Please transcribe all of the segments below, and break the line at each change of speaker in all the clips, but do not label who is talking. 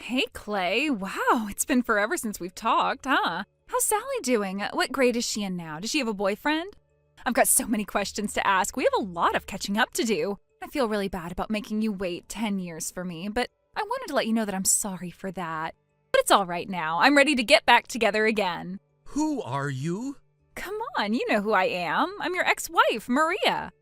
Hey, Clay. Wow, it's been forever since we've talked, huh? How's Sally doing? What grade is she in now? Does she have a boyfriend? I've got so many questions to ask. We have a lot of catching up to do. I feel really bad about making you wait 10 years for me, but I wanted to let you know that I'm sorry for that. But it's all right now. I'm ready to get back together again.
Who are you?
Come on, you know who I am. I'm your ex-wife, Maria.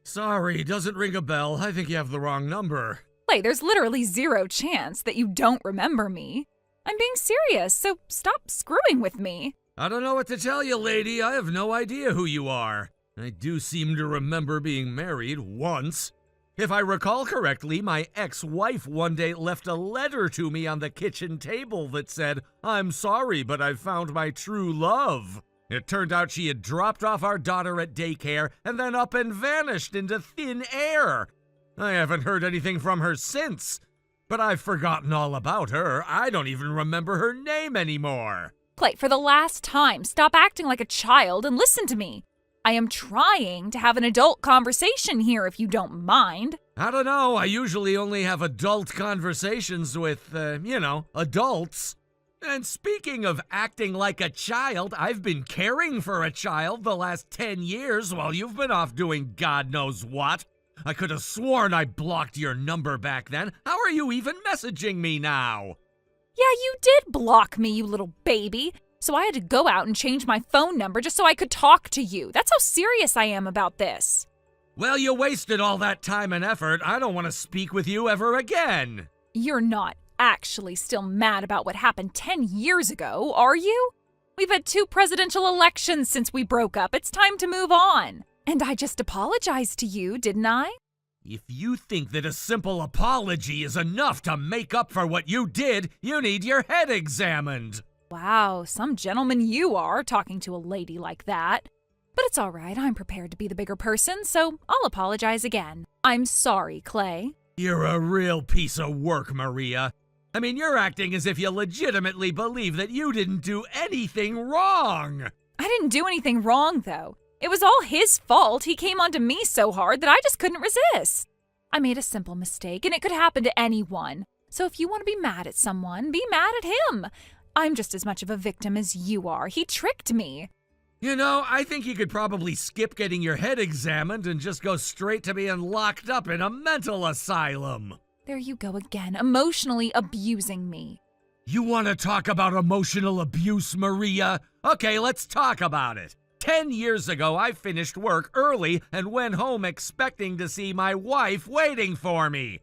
Sorry, doesn't ring a bell. I think you have the wrong number.
Clay, there's literally zero chance that you don't remember me. I'm being serious, so stop screwing with me.
I don't know what to tell you, lady. I have no idea who you are. I do seem to remember being married once. If I recall correctly, my ex-wife one day left a letter to me on the kitchen table that said, "I'm sorry, but I've found my true love." It turned out she had dropped off our daughter at daycare and then up and vanished into thin air. I haven't heard anything from her since, but I've forgotten all about her. I don't even remember her name anymore.
Clay, for the last time, stop acting like a child and listen to me. I am trying to have an adult conversation here if you don't mind.
I don't know. I usually only have adult conversations with, adults. And speaking of acting like a child, I've been caring for a child the last 10 years while you've been off doing God knows what. I could have sworn I blocked your number back then. How are you even messaging me now?
Yeah, you did block me, you little baby. So I had to go out and change my phone number just so I could talk to you. That's how serious I am about this.
Well, you wasted all that time and effort. I don't want to speak with you ever again.
You're not actually still mad about what happened 10 years ago, are you? We've had 2 presidential elections since we broke up. It's time to move on. And I just apologized to you, didn't I?
If you think that a simple apology is enough to make up for what you did, you need your head examined.
Wow, some gentleman you are, talking to a lady like that. But it's all right, I'm prepared to be the bigger person, so I'll apologize again. I'm sorry, Clay.
You're a real piece of work, Maria. I mean, you're acting as if you legitimately believe that you didn't do anything wrong.
I didn't do anything wrong, though. It was all his fault. He came onto me so hard that I just couldn't resist. I made a simple mistake, and it could happen to anyone. So if you want to be mad at someone, be mad at him. I'm just as much of a victim as you are. He tricked me.
You know, I think you could probably skip getting your head examined and just go straight to being locked up in a mental asylum.
There you go again, emotionally abusing me.
You want to talk about emotional abuse, Maria? Okay, let's talk about it. 10 years ago, I finished work early and went home expecting to see my wife waiting for me.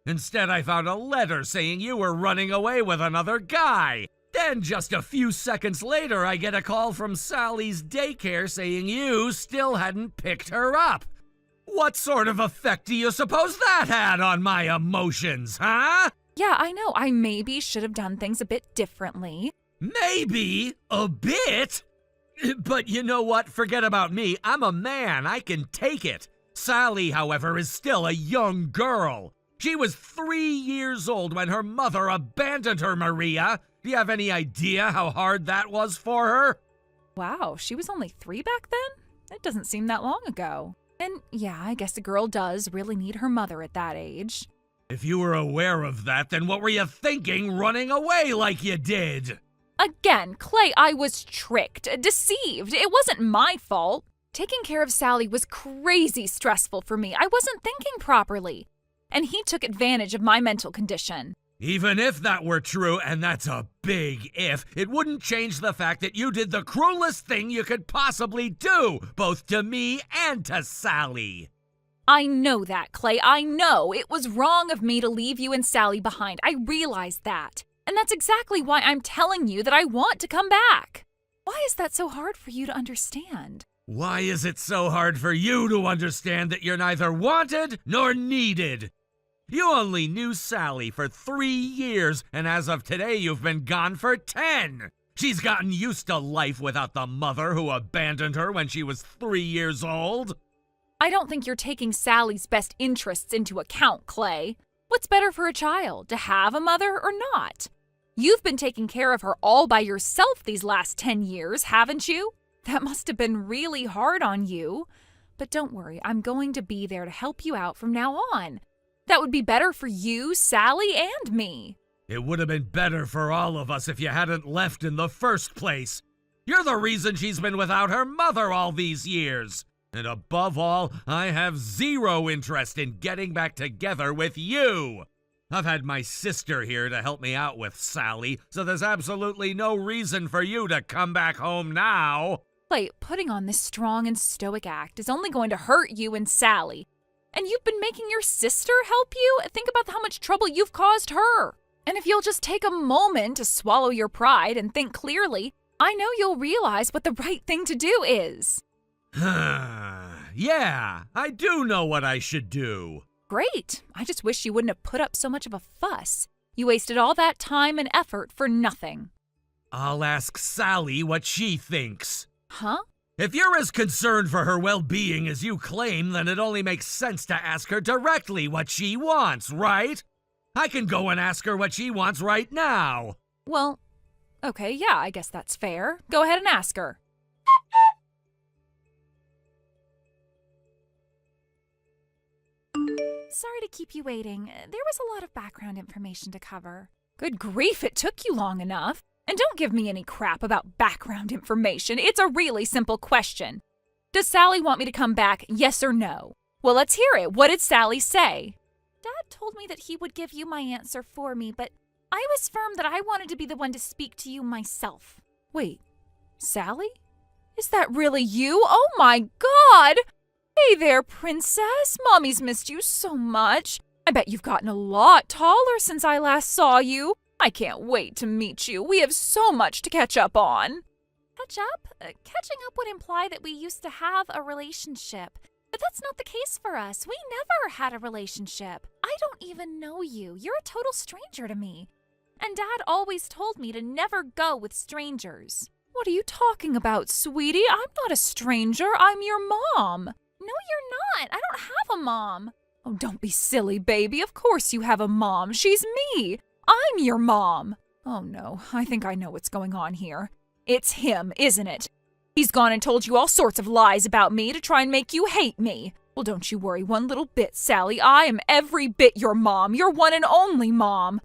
Instead, I found a letter saying you were running away with another guy. Then just a few seconds later, I get a call from Sally's daycare saying you still hadn't picked her up. What sort of effect do you suppose that had on my emotions, huh?
Yeah, I know. I maybe should have done things a bit differently.
Maybe? A bit? But you know what? Forget about me. I'm a man. I can take it. Sally, however, is still a young girl. She was 3 years old when her mother abandoned her, Maria. Do you have any idea how hard that was for her?
Wow, she was only 3 back then? That doesn't seem that long ago. And yeah, I guess a girl does really need her mother at that age.
If you were aware of that, then what were you thinking running away like you did?
Again, Clay, I was tricked, deceived. It wasn't my fault. Taking care of Sally was crazy stressful for me. I wasn't thinking properly. And he took advantage of my mental condition.
Even if that were true, and that's a big if, it wouldn't change the fact that you did the cruelest thing you could possibly do, both to me and to Sally.
I know that, Clay. I know. It was wrong of me to leave you and Sally behind. I realize that. And that's exactly why I'm telling you that I want to come back. Why is that so hard for you to understand?
Why is it so hard for you to understand that you're neither wanted nor needed? You only knew Sally for 3 years, and as of today, you've been gone for 10. She's gotten used to life without the mother who abandoned her when she was 3 years old.
I don't think you're taking Sally's best interests into account, Clay. What's better for a child, to have a mother or not? You've been taking care of her all by yourself these last 10 years, haven't you? That must have been really hard on you. But don't worry, I'm going to be there to help you out from now on. That would be better for you, Sally, and me.
It would have been better for all of us if you hadn't left in the first place. You're the reason she's been without her mother all these years. And above all, I have zero interest in getting back together with you. I've had my sister here to help me out with Sally, so there's absolutely no reason for you to come back home now.
Wait, putting on this strong and stoic act is only going to hurt you and Sally. And you've been making your sister help you? Think about how much trouble you've caused her. And if you'll just take a moment to swallow your pride and think clearly, I know you'll realize what the right thing to do is.
Yeah, I do know what I should do.
Great. I just wish you wouldn't have put up so much of a fuss. You wasted all that time and effort for nothing.
I'll ask Sally what she thinks.
Huh?
If you're as concerned for her well-being as you claim, then it only makes sense to ask her directly what she wants, right? I can go and ask her what she wants right now.
Well, okay, yeah, I guess that's fair. Go ahead and ask her. Sorry to keep you waiting. There was a lot of background information to cover. Good grief, it took you long enough. And don't give me any crap about background information. It's a really simple question. Does Sally want me to come back, yes or no? Well, let's hear it. What did Sally say? Dad told me that he would give you my answer for me, but I was firm that I wanted to be the one to speak to you myself. Wait, Sally? Is that really you? Oh my God! Hey there, princess. Mommy's missed you so much. I bet you've gotten a lot taller since I last saw you. I can't wait to meet you. We have so much to catch up on. Catch up? Catching up would imply that we used to have a relationship. But that's not the case for us. We never had a relationship. I don't even know you. You're a total stranger to me. And Dad always told me to never go with strangers. What are you talking about, sweetie? I'm not a stranger. I'm your mom. No, you're not. I don't have a mom. Oh, don't be silly, baby. Of course you have a mom. She's me. I'm your mom. Oh, no. I think I know what's going on here. It's him, isn't it? He's gone and told you all sorts of lies about me to try and make you hate me. Well, don't you worry one little bit, Sally. I am every bit your mom, your one and only mom.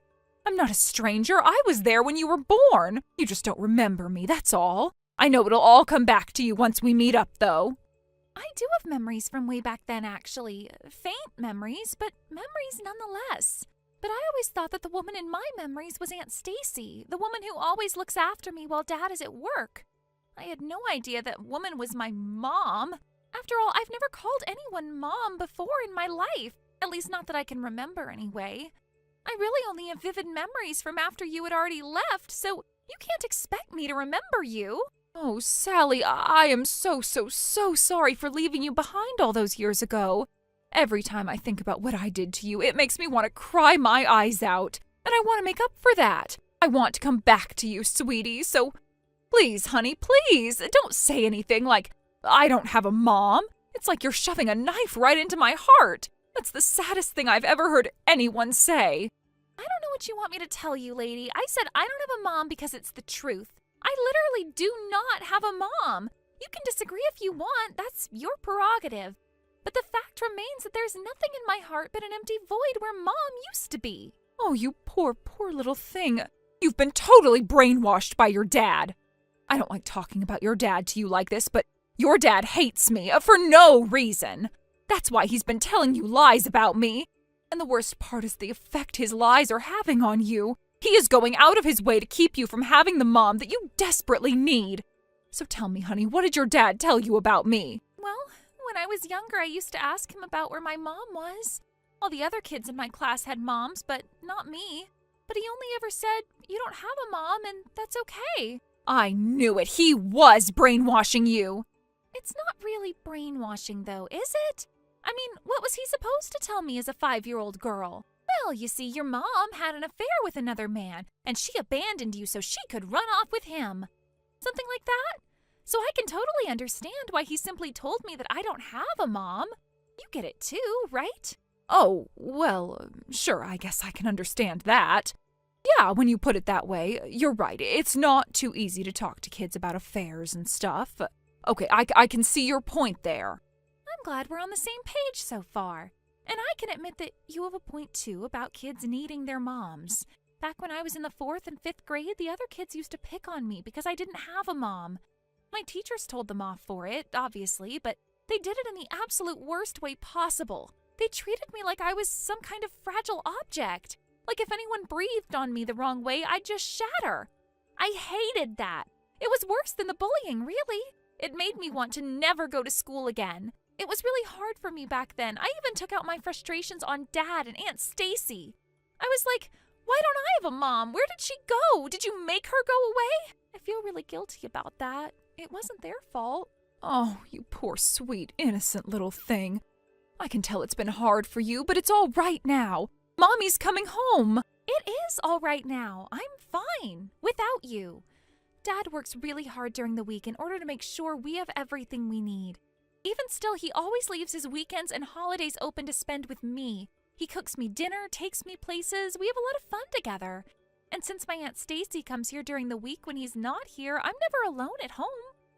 I'm not a stranger. I was there when you were born. You just don't remember me, that's all. I know it'll all come back to you once we meet up, though. I do have memories from way back then, actually. Faint memories, but memories nonetheless. But I always thought that the woman in my memories was Aunt Stacy, the woman who always looks after me while Dad is at work. I had no idea that woman was my mom. After all, I've never called anyone mom before in my life, at least not that I can remember anyway. I really only have vivid memories from after you had already left, so you can't expect me to remember you. Oh, Sally, I am so sorry for leaving you behind all those years ago. Every time I think about what I did to you, it makes me want to cry my eyes out. And I want to make up for that. I want to come back to you, sweetie, so please, honey, please, don't say anything like, I don't have a mom. It's like you're shoving a knife right into my heart. That's the saddest thing I've ever heard anyone say. I don't know what you want me to tell you, lady. I said I don't have a mom because it's the truth. I literally do not have a mom. You can disagree if you want. That's your prerogative. But the fact remains that there's nothing in my heart but an empty void where Mom used to be. Oh, you poor little thing. You've been totally brainwashed by your dad. I don't like talking about your dad to you like this, but your dad hates me for no reason. That's why he's been telling you lies about me. And the worst part is the effect his lies are having on you. He is going out of his way to keep you from having the mom that you desperately need. So tell me, honey, what did your dad tell you about me? Well, when I was younger, I used to ask him about where my mom was. All the other kids in my class had moms, but not me. But he only ever said, you don't have a mom, and that's okay. I knew it. He was brainwashing you. It's not really brainwashing, though, is it? I mean, what was he supposed to tell me as a 5-year-old girl? Well, you see, your mom had an affair with another man, and she abandoned you so she could run off with him. Something like that? So I can totally understand why he simply told me that I don't have a mom. You get it too, right? Oh, well, sure, I guess I can understand that. Yeah, when you put it that way, you're right. It's not too easy to talk to kids about affairs and stuff. Okay, I can see your point there. I'm glad we're on the same page so far. And I can admit that you have a point too about kids needing their moms. Back when I was in the 4th and 5th grade, the other kids used to pick on me because I didn't have a mom. My teachers told them off for it, obviously, but they did it in the absolute worst way possible. They treated me like I was some kind of fragile object. Like if anyone breathed on me the wrong way, I'd just shatter. I hated that. It was worse than the bullying, really. It made me want to never go to school again. It was really hard for me back then. I even took out my frustrations on Dad and Aunt Stacy. I was like, why don't I have a mom? Where did she go? Did you make her go away? I feel really guilty about that. It wasn't their fault.
Oh, you poor, sweet, innocent little thing. I can tell it's been hard for you, but it's all right now. Mommy's coming home.
It is all right now. I'm fine without you. Dad works really hard during the week in order to make sure we have everything we need. Even still, he always leaves his weekends and holidays open to spend with me. He cooks me dinner, takes me places. We have a lot of fun together. And since my Aunt Stacy comes here during the week when he's not here, I'm never alone at home.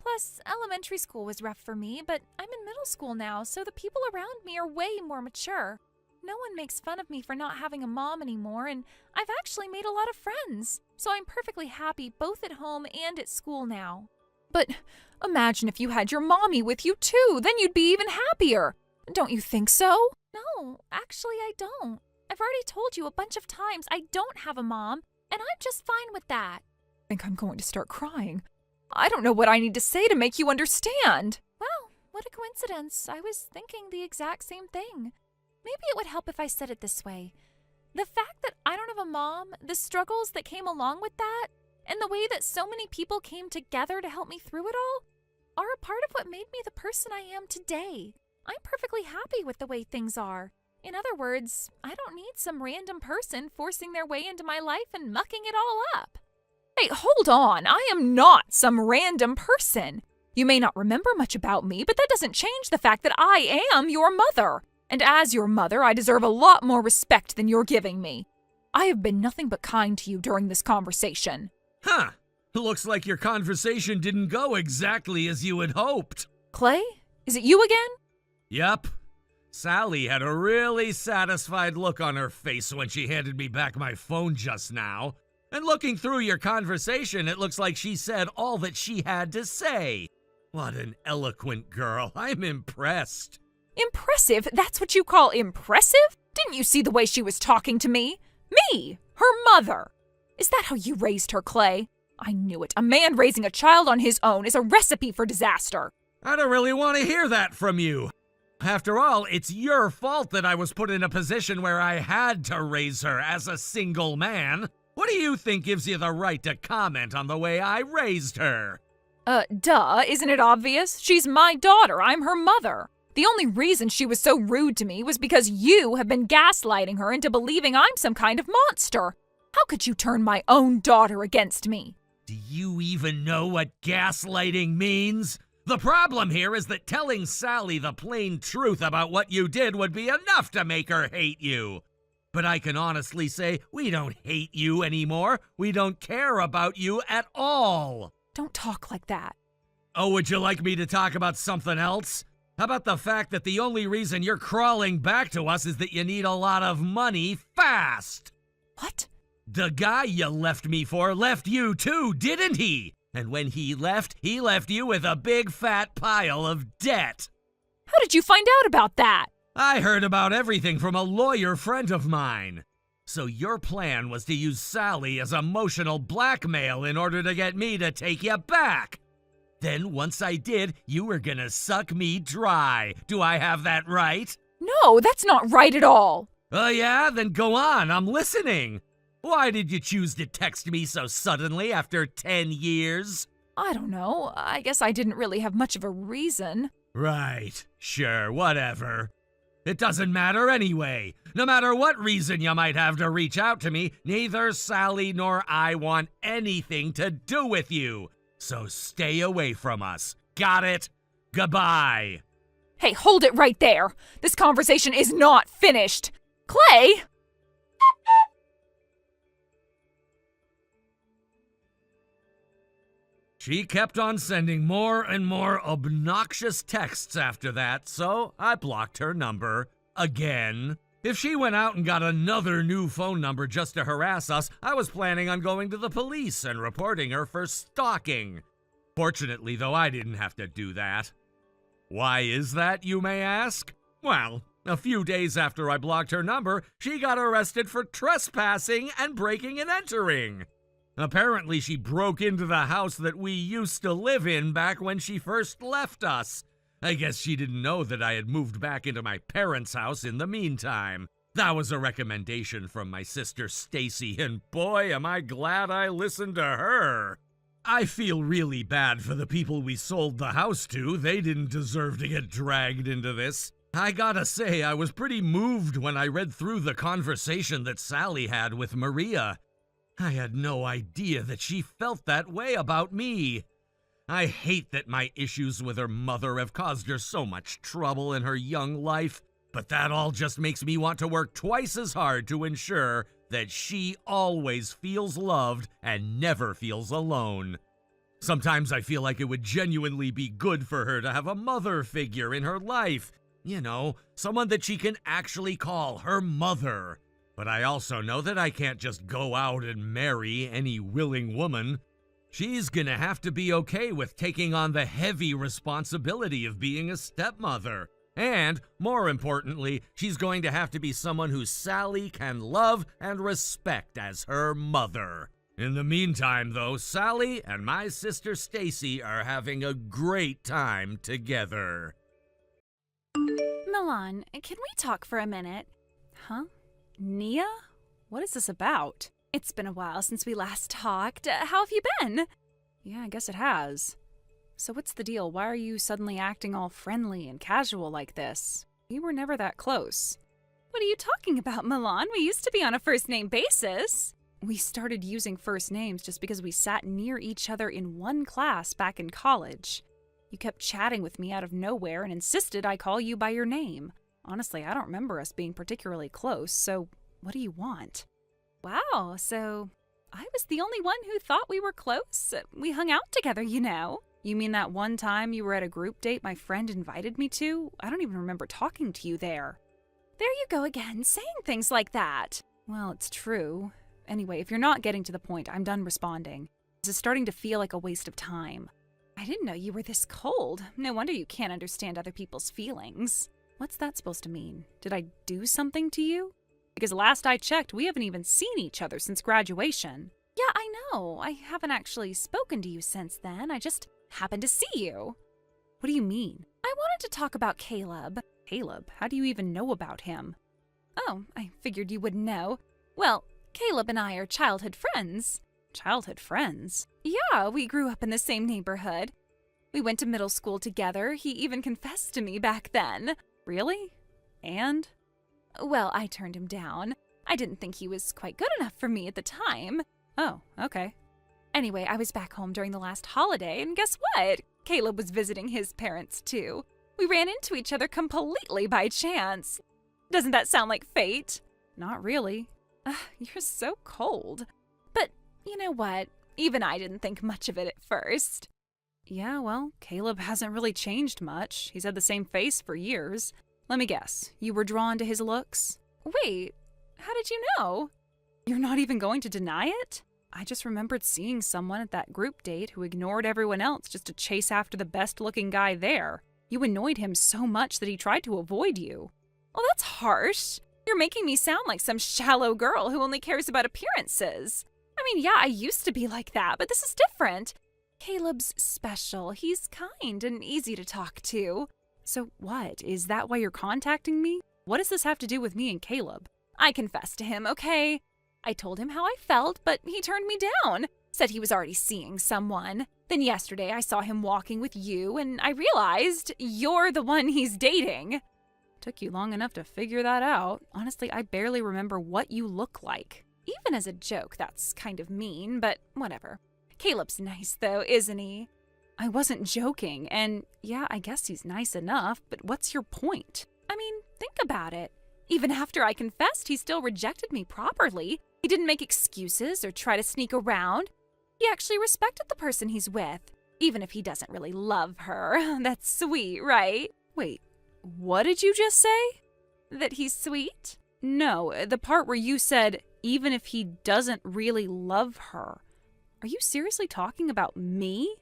Plus, elementary school was rough for me, but I'm in middle school now, so the people around me are way more mature. No one makes fun of me for not having a mom anymore, and I've actually made a lot of friends. So I'm perfectly happy both at home and at school now.
But imagine if you had your mommy with you too, then you'd be even happier. Don't you think so?
No, actually I don't. I've already told you a bunch of times I don't have a mom, and I'm just fine with that.
I think I'm going to start crying. I don't know what I need to say to make you understand.
Wow, what a coincidence. I was thinking the exact same thing. Maybe it would help if I said it this way. The fact that I don't have a mom, the struggles that came along with that, and the way that so many people came together to help me through it all, are a part of what made me the person I am today. I'm perfectly happy with the way things are. In other words, I don't need some random person forcing their way into my life and mucking it all up.
Hey, hold on. I am not some random person. You may not remember much about me, but that doesn't change the fact that I am your mother. And as your mother, I deserve a lot more respect than you're giving me. I have been nothing but kind to you during this conversation.
Huh. Looks like your conversation didn't go exactly as you had hoped.
Clay, is it you again?
Yep. Sally had a really satisfied look on her face when she handed me back my phone just now. And looking through your conversation, it looks like she said all that she had to say. What an eloquent girl. I'm impressed.
Impressive? That's what you call impressive? Didn't you see the way she was talking to me? Me, her mother. Is that how you raised her, Clay? I knew it. A man raising a child on his own is a recipe for disaster.
I don't really want to hear that from you. After all, it's your fault that I was put in a position where I had to raise her as a single man. What do you think gives you the right to comment on the way I raised her?
Duh, isn't it obvious? She's my daughter. I'm her mother. The only reason she was so rude to me was because you have been gaslighting her into believing I'm some kind of monster. How could you turn my own daughter against me?
Do you even know what gaslighting means? The problem here is that telling Sally the plain truth about what you did would be enough to make her hate you. But I can honestly say we don't hate you anymore. We don't care about you at all.
Don't talk like that.
Oh, would you like me to talk about something else? How about the fact that the only reason you're crawling back to us is that you need a lot of money fast?
What?
The guy you left me for left you too, didn't he? And when he left you with a big fat pile of debt.
How did you find out about that?
I heard about everything from a lawyer friend of mine. So your plan was to use Sally as emotional blackmail in order to get me to take you back. Then once I did, you were gonna suck me dry. Do I have that right?
No, that's not right at all.
Oh yeah? Then go on, I'm listening. Why did you choose to text me so suddenly after 10 years?
I don't know. I guess I didn't really have much of a reason.
Right. Sure, whatever. It doesn't matter anyway. No matter what reason you might have to reach out to me, neither Sally nor I want anything to do with you. So stay away from us. Got it? Goodbye.
Hey, hold it right there. This conversation is not finished. Clay!
She kept on sending more and more obnoxious texts after that, so I blocked her number again. If she went out and got another new phone number just to harass us, I was planning on going to the police and reporting her for stalking. Fortunately, though, I didn't have to do that. Why is that, you may ask? Well, a few days after I blocked her number, she got arrested for trespassing and breaking and entering. Apparently, she broke into the house that we used to live in back when she first left us. I guess she didn't know that I had moved back into my parents' house in the meantime. That was a recommendation from my sister Stacy, and boy, am I glad I listened to her. I feel really bad for the people we sold the house to. They didn't deserve to get dragged into this. I gotta say, I was pretty moved when I read through the conversation that Sally had with Maria. I had no idea that she felt that way about me. I hate that my issues with her mother have caused her so much trouble in her young life, but that all just makes me want to work twice as hard to ensure that she always feels loved and never feels alone. Sometimes I feel like it would genuinely be good for her to have a mother figure in her life. You know, someone that she can actually call her mother. But I also know that I can't just go out and marry any willing woman. She's gonna have to be okay with taking on the heavy responsibility of being a stepmother. And, more importantly, she's going to have to be someone who Sally can love and respect as her mother. In the meantime, though, Sally and my sister Stacy are having a great time together.
Milan, can we talk for a minute? Huh? Nia? What is this about? It's been a while since we last talked. How have you been? Yeah, I guess it has. So what's the deal? Why are you suddenly acting all friendly and casual like this? We were never that close. What are you talking about, Milan? We used to be on a first-name basis. We started using first names just because we sat near each other in one class back in college. You kept chatting with me out of nowhere and insisted I call you by your name. Honestly, I don't remember us being particularly close, so what do you want? Wow, so I was the only one who thought we were close? We hung out together, you know. You mean that one time you were at a group date my friend invited me to? I don't even remember talking to you there. There you go again, saying things like that. Well, it's true. Anyway, if you're not getting to the point, I'm done responding. This is starting to feel like a waste of time. I didn't know you were this cold. No wonder you can't understand other people's feelings. What's that supposed to mean? Did I do something to you? Because last I checked, we haven't even seen each other since graduation. Yeah, I know. I haven't actually spoken to you since then. I just happened to see you. What do you mean? I wanted to talk about Caleb. Caleb? How do you even know about him? Oh, I figured you wouldn't know. Well, Caleb and I are childhood friends. Childhood friends? Yeah, we grew up in the same neighborhood. We went to middle school together. He even confessed to me back then. Really? And? Well, I turned him down. I didn't think he was quite good enough for me at the time. Oh, okay. Anyway, I was back home during the last holiday, and guess what? Caleb was visiting his parents, too. We ran into each other completely by chance. Doesn't that sound like fate? Not really. You're so cold. But you know what? Even I didn't think much of it at first. Yeah, well, Caleb hasn't really changed much. He's had the same face for years. Let me guess, you were drawn to his looks? Wait, how did you know? You're not even going to deny it? I just remembered seeing someone at that group date who ignored everyone else just to chase after the best-looking guy there. You annoyed him so much that he tried to avoid you. Well, that's harsh. You're making me sound like some shallow girl who only cares about appearances. I mean, yeah, I used to be like that, but this is different. Caleb's special. He's kind and easy to talk to. So what? Is that why you're contacting me? What does this have to do with me and Caleb? I confessed to him, okay? I told him how I felt, but he turned me down. Said he was already seeing someone. Then yesterday I saw him walking with you, and I realized you're the one he's dating. Took you long enough to figure that out. Honestly, I barely remember what you look like. Even as a joke, that's kind of mean, but whatever. Caleb's nice, though, isn't he? I wasn't joking, and yeah, I guess he's nice enough, but what's your point? I mean, think about it. Even after I confessed, he still rejected me properly. He didn't make excuses or try to sneak around. He actually respected the person he's with, even if he doesn't really love her. That's sweet, right? Wait, what did you just say? That he's sweet? No, the part where you said, even if he doesn't really love her. Are you seriously talking about me?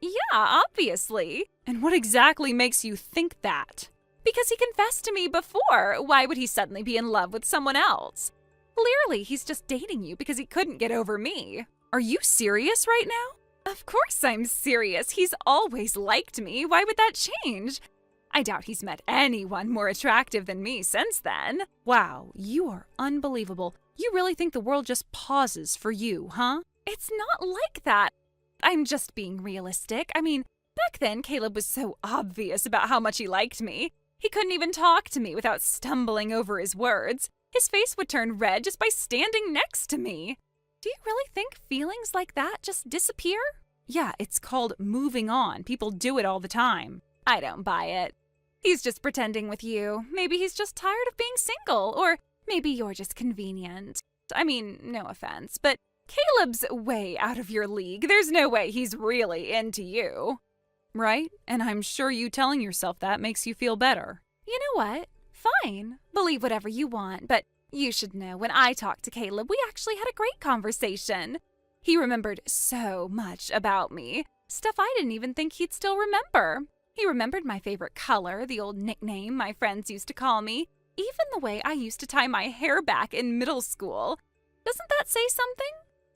Yeah, obviously.
And what exactly makes you think that?
Because he confessed to me before. Why would he suddenly be in love with someone else? Clearly, he's just dating you because he couldn't get over me.
Are you serious right now?
Of course I'm serious. He's always liked me. Why would that change? I doubt he's met anyone more attractive than me since then.
Wow, you are unbelievable. You really think the world just pauses for you, huh?
It's not like that. I'm just being realistic. I mean, back then, Caleb was so obvious about how much he liked me. He couldn't even talk to me without stumbling over his words. His face would turn red just by standing next to me. Do you really think feelings like that just disappear?
Yeah, it's called moving on. People do it all the time.
I don't buy it. He's just pretending with you. Maybe he's just tired of being single, or maybe you're just convenient. I mean, no offense, but Caleb's way out of your league. There's no way he's really into you.
Right? And I'm sure you telling yourself that makes you feel better.
You know what? Fine. Believe whatever you want, but you should know when I talked to Caleb, we actually had a great conversation. He remembered so much about me. Stuff I didn't even think he'd still remember. He remembered my favorite color, the old nickname my friends used to call me, even the way I used to tie my hair back in middle school. Doesn't that say something?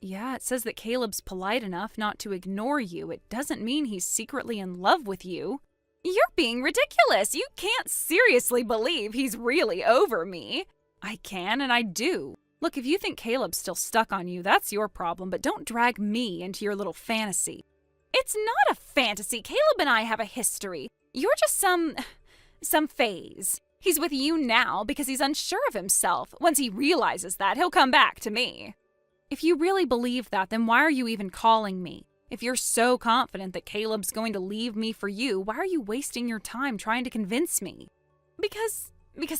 Yeah, it says that Caleb's polite enough not to ignore you. It doesn't mean he's secretly in love with you.
You're being ridiculous. You can't seriously believe he's really over me.
I can and I do. Look, if you think Caleb's still stuck on you, that's your problem, but don't drag me into your little fantasy.
It's not a fantasy. Caleb and I have a history. You're just some phase. He's with you now because he's unsure of himself. Once he realizes that, he'll come back to me.
If you really believe that, then why are you even calling me? If you're so confident that Caleb's going to leave me for you, why are you wasting your time trying to convince me?
Because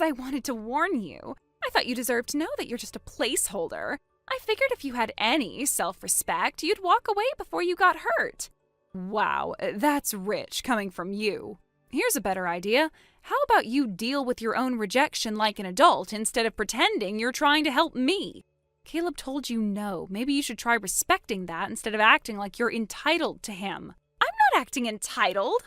I wanted to warn you. I thought you deserved to know that you're just a placeholder. I figured if you had any self-respect, you'd walk away before you got hurt.
Wow, that's rich coming from you. Here's a better idea. How about you deal with your own rejection like an adult instead of pretending you're trying to help me? Caleb told you no. Maybe you should try respecting that instead of acting like you're entitled to him.
I'm not acting entitled.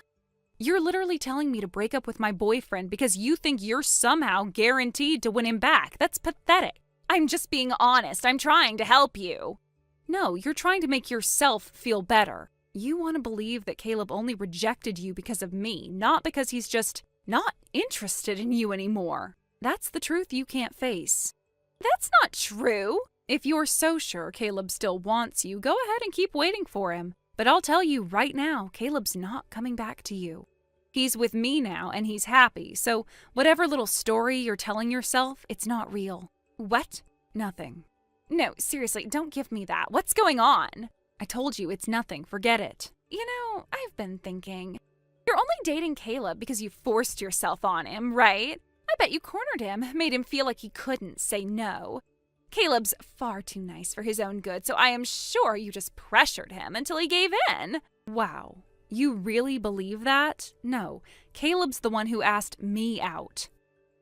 You're literally telling me to break up with my boyfriend because you think you're somehow guaranteed to win him back. That's pathetic.
I'm just being honest. I'm trying to help you.
No, you're trying to make yourself feel better. You want to believe that Caleb only rejected you because of me, not because he's just not interested in you anymore. That's the truth you can't face.
That's not true.
If you're so sure Caleb still wants you, go ahead and keep waiting for him. But I'll tell you right now, Caleb's not coming back to you. He's with me now, and he's happy, so whatever little story you're telling yourself, it's not real.
What?
Nothing.
No, seriously, don't give me that. What's going on?
I told you it's nothing. Forget it.
You know, I've been thinking. You're only dating Caleb because you forced yourself on him, right? I bet you cornered him, made him feel like he couldn't say no. Caleb's far too nice for his own good, so I am sure you just pressured him until he gave in.
Wow. You really believe that? No. Caleb's the one who asked me out.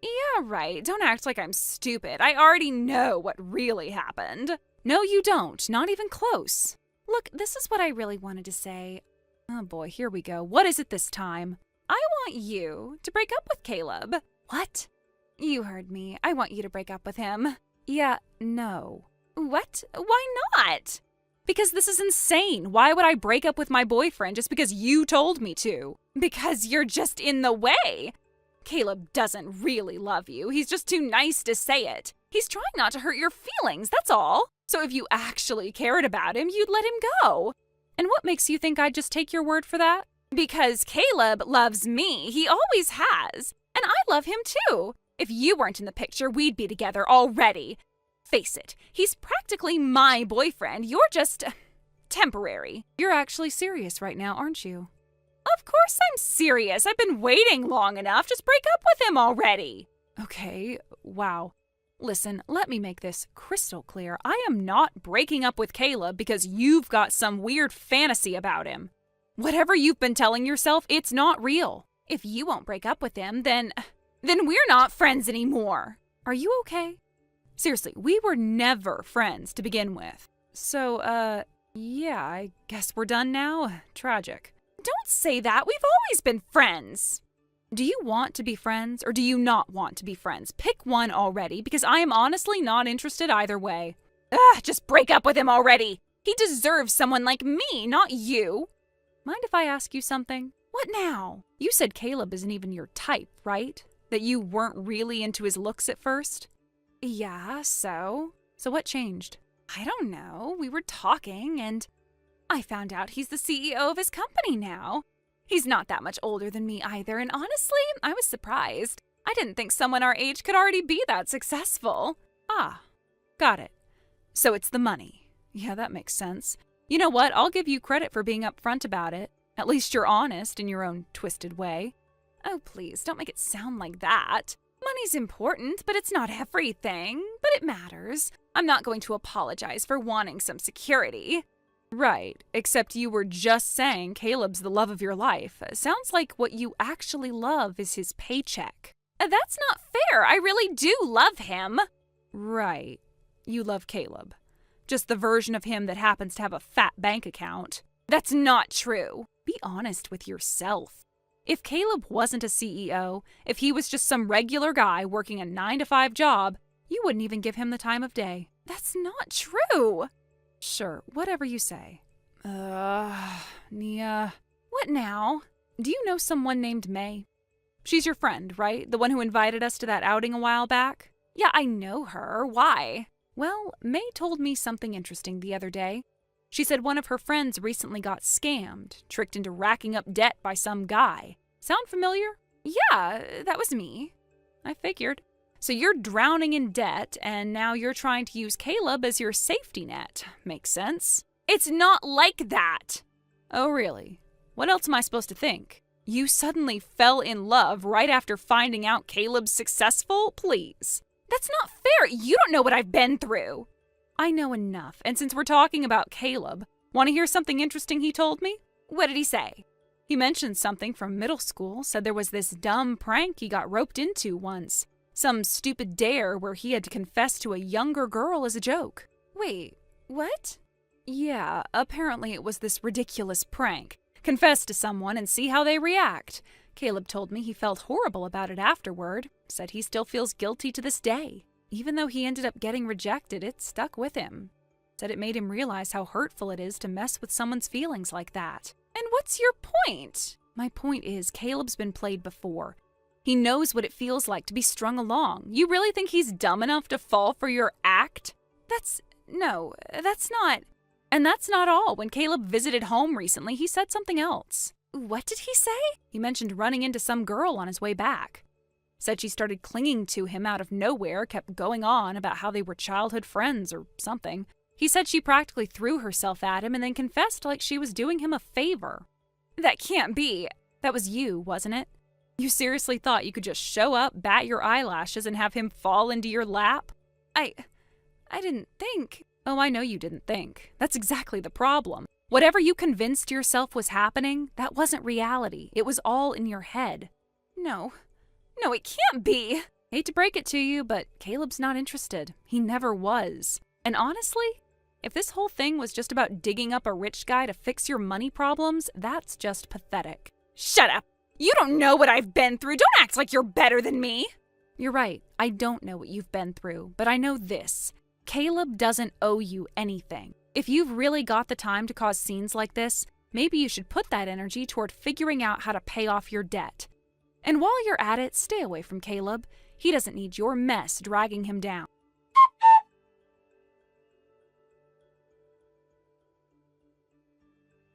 Yeah, right. Don't act like I'm stupid. I already know what really happened.
No, you don't. Not even close.
Look, this is what I really wanted to say.
Oh boy, here we go. What is it this time?
I want you to break up with Caleb.
What?
You heard me. I want you to break up with him.
Yeah, no.
What? Why not?
Because this is insane. Why would I break up with my boyfriend just because you told me to?
Because you're just in the way. Caleb doesn't really love you. He's just too nice to say it. He's trying not to hurt your feelings, that's all. So if you actually cared about him, you'd let him go.
And what makes you think I'd just take your word for that?
Because Caleb loves me. He always has. And I love him too. If you weren't in the picture, we'd be together already. Face it, he's practically my boyfriend. You're just temporary.
You're actually serious right now, aren't you?
Of course I'm serious. I've been waiting long enough. Just break up with him already.
Okay, wow. Listen, let me make this crystal clear. I am not breaking up with Caleb because you've got some weird fantasy about him. Whatever you've been telling yourself, it's not real.
If you won't break up with him, then we're not friends anymore.
Are you okay? Seriously, we were never friends to begin with. So, yeah, I guess we're done now. Tragic. Don't say that. We've always been friends. Do you want to be friends or do you not want to be friends? Pick one already, because I am honestly not interested either way. Ugh, just break up with him already. He deserves someone like me, not you. Mind if I ask you something? What now? You said Caleb isn't even your type, right? That you weren't really into his looks at first? Yeah, so? So what changed? I don't know. We were talking and I found out he's the CEO of his company now. He's not that much older than me either, and honestly, I was surprised. I didn't think someone our age could already be that successful. Ah, got it. So it's the money. Yeah, that makes sense. You know what? I'll give you credit for being upfront about it. At least you're honest in your own twisted way. Oh, please, don't make it sound like that. Money's important, but it's not everything. But it matters. I'm not going to apologize for wanting some security. Right, except you were just saying Caleb's the love of your life. Sounds like what you actually love is his paycheck. That's not fair. I really do love him. Right, you love Caleb. Just the version of him that happens to have a fat bank account. That's not true. Be honest with yourself. If Caleb wasn't a CEO, if he was just some regular guy working a 9-to-5 job, you wouldn't even give him the time of day. That's not true. Sure, whatever you say. Nia. What now? Do you know someone named May? She's your friend, right? The one who invited us to that outing a while back? Yeah, I know her. Why? Well, May told me something interesting the other day. She said one of her friends recently got scammed, tricked into racking up debt by some guy. Sound familiar? Yeah, that was me. I figured. So you're drowning in debt, and now you're trying to use Caleb as your safety net. Makes sense. It's not like that. Oh, really? What else am I supposed to think? You suddenly fell in love right after finding out Caleb's successful? Please. That's not fair. You don't know what I've been through. I know enough, and since we're talking about Caleb, want to hear something interesting he told me? What did he say? He mentioned something from middle school, said there was this dumb prank he got roped into once. Some stupid dare where he had to confess to a younger girl as a joke. Wait, what? Yeah, apparently it was this ridiculous prank. Confess to someone and see how they react. Caleb told me he felt horrible about it afterward, said he still feels guilty to this day. Even though he ended up getting rejected, it stuck with him. Said it made him realize how hurtful it is to mess with someone's feelings like that. And what's your point? My point is, Caleb's been played before. He knows what it feels like to be strung along. You really think he's dumb enough to fall for your act? No, that's not. And that's not all. When Caleb visited home recently, he said something else. What did he say? He mentioned running into some girl on his way back. Said she started clinging to him out of nowhere, kept going on about how they were childhood friends or something. He said she practically threw herself at him and then confessed like she was doing him a favor. That can't be. That was you, wasn't it? You seriously thought you could just show up, bat your eyelashes, and have him fall into your lap? I didn't think. Oh, I know you didn't think. That's exactly the problem. Whatever you convinced yourself was happening, that wasn't reality. It was all in your head. No, it can't be. Hate to break it to you, but Caleb's not interested. He never was. And honestly, if this whole thing was just about digging up a rich guy to fix your money problems, that's just pathetic. Shut up. You don't know what I've been through. Don't act like you're better than me. You're right. I don't know what you've been through, but I know this. Caleb doesn't owe you anything. If you've really got the time to cause scenes like this, maybe you should put that energy toward figuring out how to pay off your debt. And while you're at it, stay away from Caleb. He doesn't need your mess dragging him down.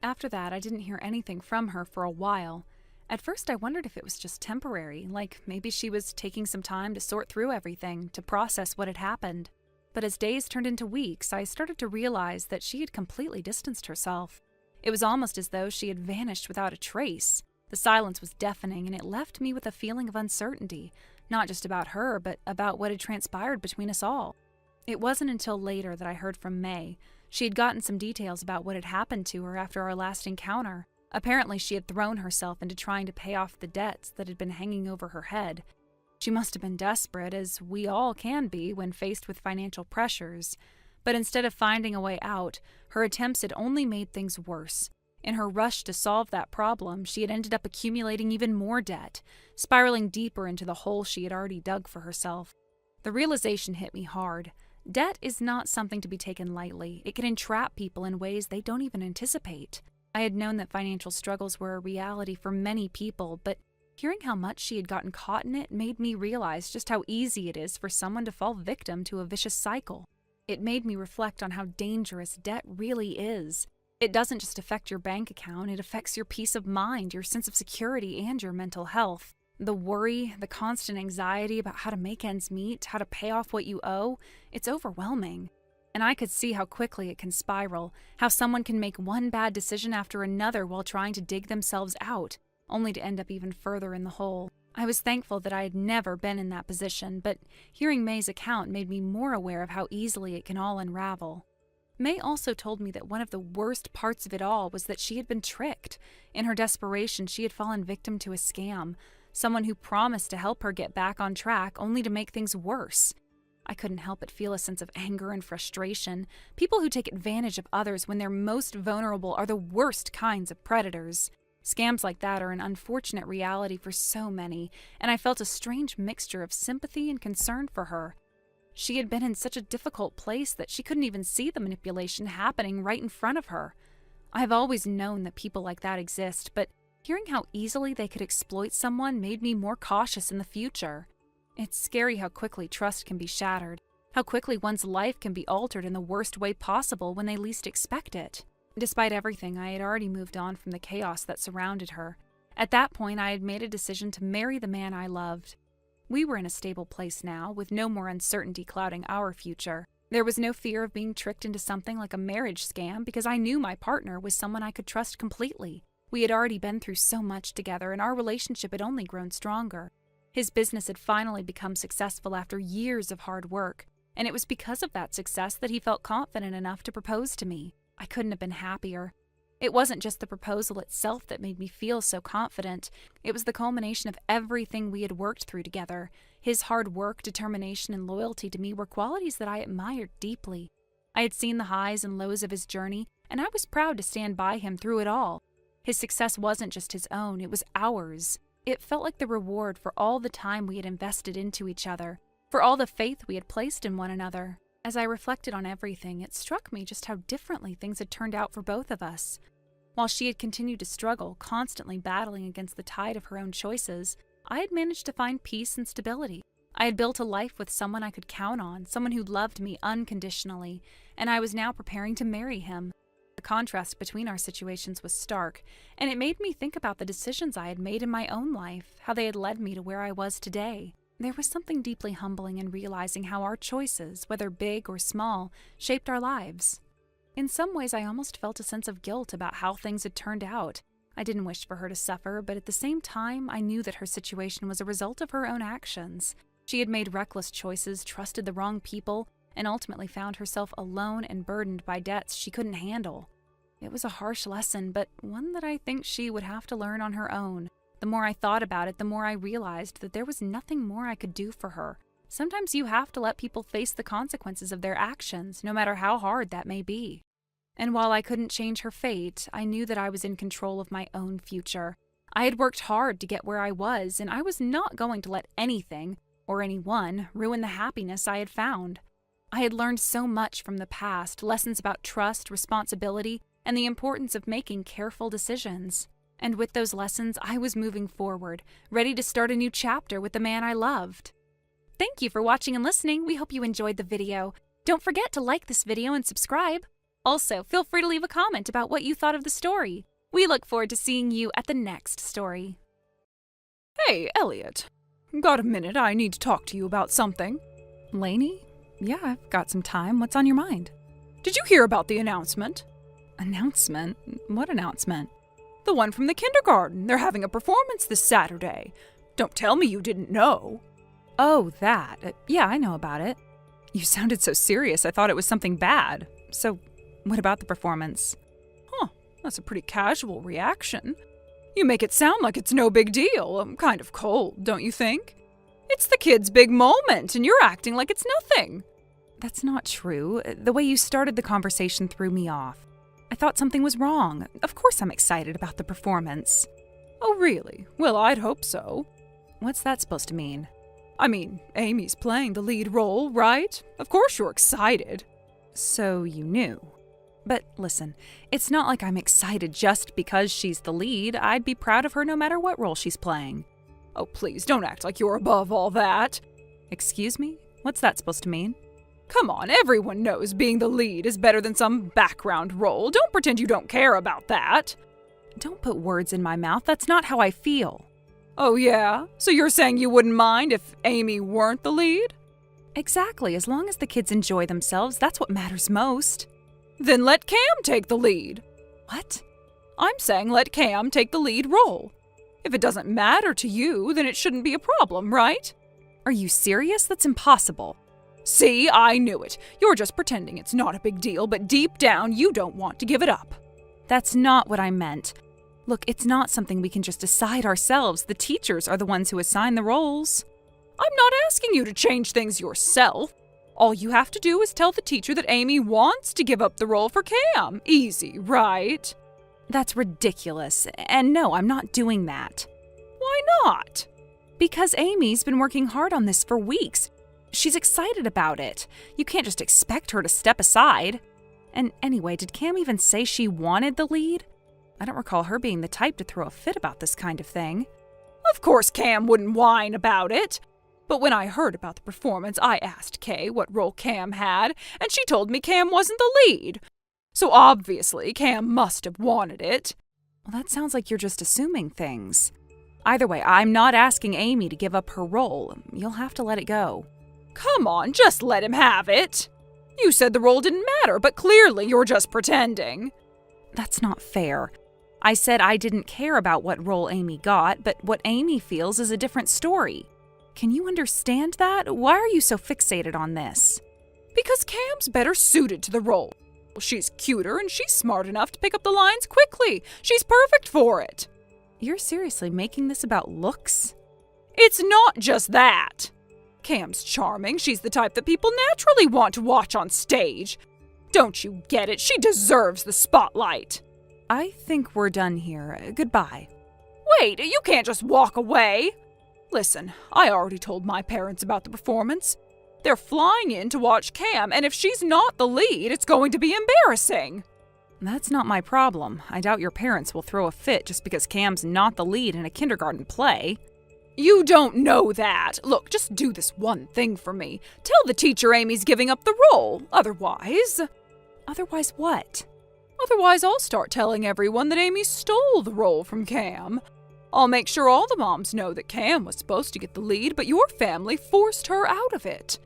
After that, I didn't hear anything from her for a while. At first, I wondered if it was just temporary, like maybe she was taking some time to sort through everything, to process what had happened. But as days turned into weeks, I started to realize that she had completely distanced herself. It was almost as though she had vanished without a trace. The silence was deafening, and it left me with a feeling of uncertainty, not just about her, but about what had transpired between us all. It wasn't until later that I heard from May. She had gotten some details about what had happened to her after our last encounter. Apparently, she had thrown herself into trying to pay off the debts that had been hanging over her head.
She must have been desperate, as we all can be when faced with financial pressures. But instead of finding a way out, her attempts had only made things worse. In her rush to solve that problem, she had ended up accumulating even more debt, spiraling deeper into the hole she had already dug for herself. The realization hit me hard. Debt is not something to be taken lightly. It can entrap people in ways they don't even anticipate. I had known that financial struggles were a reality for many people, but hearing how much she had gotten caught in it made me realize just how easy it is for someone to fall victim to a vicious cycle. It made me reflect on how dangerous debt really is. It doesn't just affect your bank account, it affects your peace of mind, your sense of security, and your mental health. The worry, the constant anxiety about how to make ends meet, how to pay off what you owe, it's overwhelming. And I could see how quickly it can spiral, how someone can make one bad decision after another while trying to dig themselves out, only to end up even further in the hole. I was thankful that I had never been in that position, but hearing May's account made me more aware of how easily it can all unravel. May also told me that one of the worst parts of it all was that she had been tricked. In her desperation, she had fallen victim to a scam, someone who promised to help her get back on track only to make things worse. I couldn't help but feel a sense of anger and frustration. People who take advantage of others when they're most vulnerable are the worst kinds of predators. Scams like that are an unfortunate reality for so many, and I felt a strange mixture of sympathy and concern for her. She had been in such a difficult place that she couldn't even see the manipulation happening right in front of her. I've always known that people like that exist, but hearing how easily they could exploit someone made me more cautious in the future. It's scary how quickly trust can be shattered, how quickly one's life can be altered in the worst way possible when they least expect it. Despite everything, I had already moved on from the chaos that surrounded her. At that point, I had made a decision to marry the man I loved. We were in a stable place now, with no more uncertainty clouding our future. There was no fear of being tricked into something like a marriage scam because I knew my partner was someone I could trust completely. We had already been through so much together, and our relationship had only grown stronger. His business had finally become successful after years of hard work, and it was because of that success that he felt confident enough to propose to me. I couldn't have been happier. It wasn't just the proposal itself that made me feel so confident. It was the culmination of everything we had worked through together. His hard work, determination, and loyalty to me were qualities that I admired deeply. I had seen the highs and lows of his journey, and I was proud to stand by him through it all. His success wasn't just his own, it was ours. It felt like the reward for all the time we had invested into each other, for all the faith we had placed in one another. As I reflected on everything, it struck me just how differently things had turned out for both of us. While she had continued to struggle, constantly battling against the tide of her own choices, I had managed to find peace and stability. I had built a life with someone I could count on, someone who loved me unconditionally, and I was now preparing to marry him. The contrast between our situations was stark, and it made me think about the decisions I had made in my own life, how they had led me to where I was today. There was something deeply humbling in realizing how our choices, whether big or small, shaped our lives. In some ways, I almost felt a sense of guilt about how things had turned out. I didn't wish for her to suffer, but at the same time, I knew that her situation was a result of her own actions. She had made reckless choices, trusted the wrong people, and ultimately found herself alone and burdened by debts she couldn't handle. It was a harsh lesson, but one that I think she would have to learn on her own. The more I thought about it, the more I realized that there was nothing more I could do for her. Sometimes you have to let people face the consequences of their actions, no matter how hard that may be. And while I couldn't change her fate, I knew that I was in control of my own future. I had worked hard to get where I was, and I was not going to let anything, or anyone, ruin the happiness I had found. I had learned so much from the past, lessons about trust, responsibility, and the importance of making careful decisions. And with those lessons, I was moving forward, ready to start a new chapter with the man I loved. Thank you for watching and listening. We hope you enjoyed the video. Don't forget to like this video and subscribe. Also, feel free to leave a comment about what you thought of the story. We look forward to seeing you at the next story.
Hey, Elliot. Got a minute? I need to talk to you about something.
Lainey? Yeah, I've got some time. What's on your mind?
Did you hear about the announcement?
Announcement? What announcement?
The one from the kindergarten. They're having a performance this Saturday. Don't tell me you didn't know.
Oh, that. Yeah, I know about it. You sounded so serious. I thought it was something bad. So, what about the performance?
Huh, that's a pretty casual reaction. You make it sound like it's no big deal. Kind of cold, don't you think? It's the kid's big moment, and you're acting like it's nothing.
That's not true. The way you started the conversation threw me off. I thought something was wrong. Of course I'm excited about the performance.
Oh, really? Well, I'd hope so.
What's that supposed to mean?
I mean, Amy's playing the lead role, right? Of course you're excited.
So you knew. But listen, it's not like I'm excited just because she's the lead. I'd be proud of her no matter what role she's playing.
Oh, please, don't act like you're above all that.
Excuse me? What's that supposed to mean?
Come on, everyone knows being the lead is better than some background role. Don't pretend you don't care about that.
Don't put words in my mouth. That's not how I feel.
Oh, yeah? So you're saying you wouldn't mind if Amy weren't the lead?
Exactly. As long as the kids enjoy themselves, that's what matters most.
Then let Cam take the lead.
What?
I'm saying let Cam take the lead role. If it doesn't matter to you, then it shouldn't be a problem, right?
Are you serious? That's impossible.
See, I knew it. You're just pretending it's not a big deal, but deep down you don't want to give it up.
That's not what I meant. Look, it's not something we can just decide ourselves. The teachers are the ones who assign the roles.
I'm not asking you to change things yourself. All you have to do is tell the teacher that Amy wants to give up the role for Cam. Easy, right?
That's ridiculous. And no, I'm not doing that.
Why not?
Because Amy's been working hard on this for weeks. She's excited about it. You can't just expect her to step aside. And anyway, did Cam even say she wanted the lead? I don't recall her being the type to throw a fit about this kind of thing.
Of course Cam wouldn't whine about it. But when I heard about the performance, I asked Kay what role Cam had, and she told me Cam wasn't the lead. So obviously Cam must have wanted it.
Well, that sounds like you're just assuming things. Either way, I'm not asking Amy to give up her role. You'll have to let it go.
Come on, just let him have it. You said the role didn't matter, but clearly you're just pretending.
That's not fair. I said I didn't care about what role Amy got, but what Amy feels is a different story. Can you understand that? Why are you so fixated on this?
Because Cam's better suited to the role. She's cuter and she's smart enough to pick up the lines quickly. She's perfect for it.
You're seriously making this about looks?
It's not just that. Cam's charming. She's the type that people naturally want to watch on stage. Don't you get it? She deserves the spotlight.
I think we're done here. Goodbye.
Wait, you can't just walk away. Listen, I already told my parents about the performance. They're flying in to watch Cam, and if she's not the lead, it's going to be embarrassing.
That's not my problem. I doubt your parents will throw a fit just because Cam's not the lead in a kindergarten play.
You don't know that. Look, just do this one thing for me. Tell the teacher Amy's giving up the role. Otherwise
what?
Otherwise, I'll start telling everyone that Amy stole the role from Cam. I'll make sure all the moms know that Cam was supposed to get the lead, but your family forced her out of it.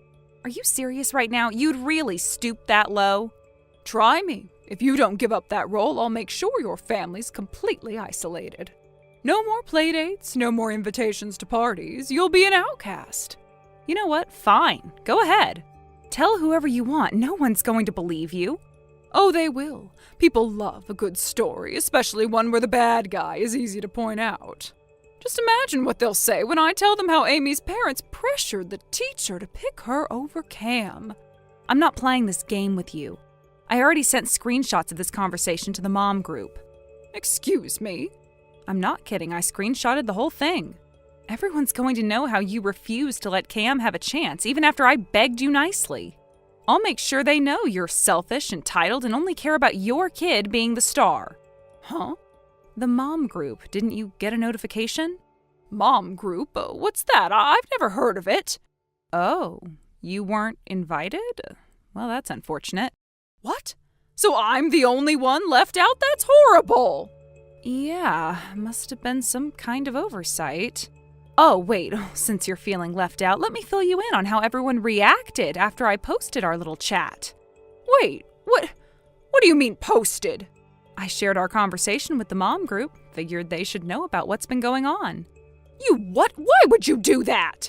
Are you serious right now? You'd really stoop that low?
Try me. If you don't give up that role, I'll make sure your family's completely isolated. No more playdates, no more invitations to parties. You'll be an outcast.
You know what? Fine. Go ahead. Tell whoever you want. No one's going to believe you.
Oh, they will. People love a good story, especially one where the bad guy is easy to point out. Just imagine what they'll say when I tell them how Amy's parents pressured the teacher to pick her over Cam.
I'm not playing this game with you. I already sent screenshots of this conversation to the mom group.
Excuse me?
I'm not kidding. I screenshotted the whole thing. Everyone's going to know how you refused to let Cam have a chance, even after I begged you nicely. I'll make sure they know you're selfish, entitled, and only care about your kid being the star.
Huh?
The mom group. Didn't you get a notification?
Mom group? What's that? I've never heard of it.
Oh, you weren't invited? Well, that's unfortunate.
What? So I'm the only one left out? That's horrible!
Yeah, must have been some kind of oversight. Oh, wait, since you're feeling left out, let me fill you in on how everyone reacted after I posted our little chat.
Wait, what do you mean posted?
I shared our conversation with the mom group. Figured they should know about what's been going on.
You what? Why would you do that?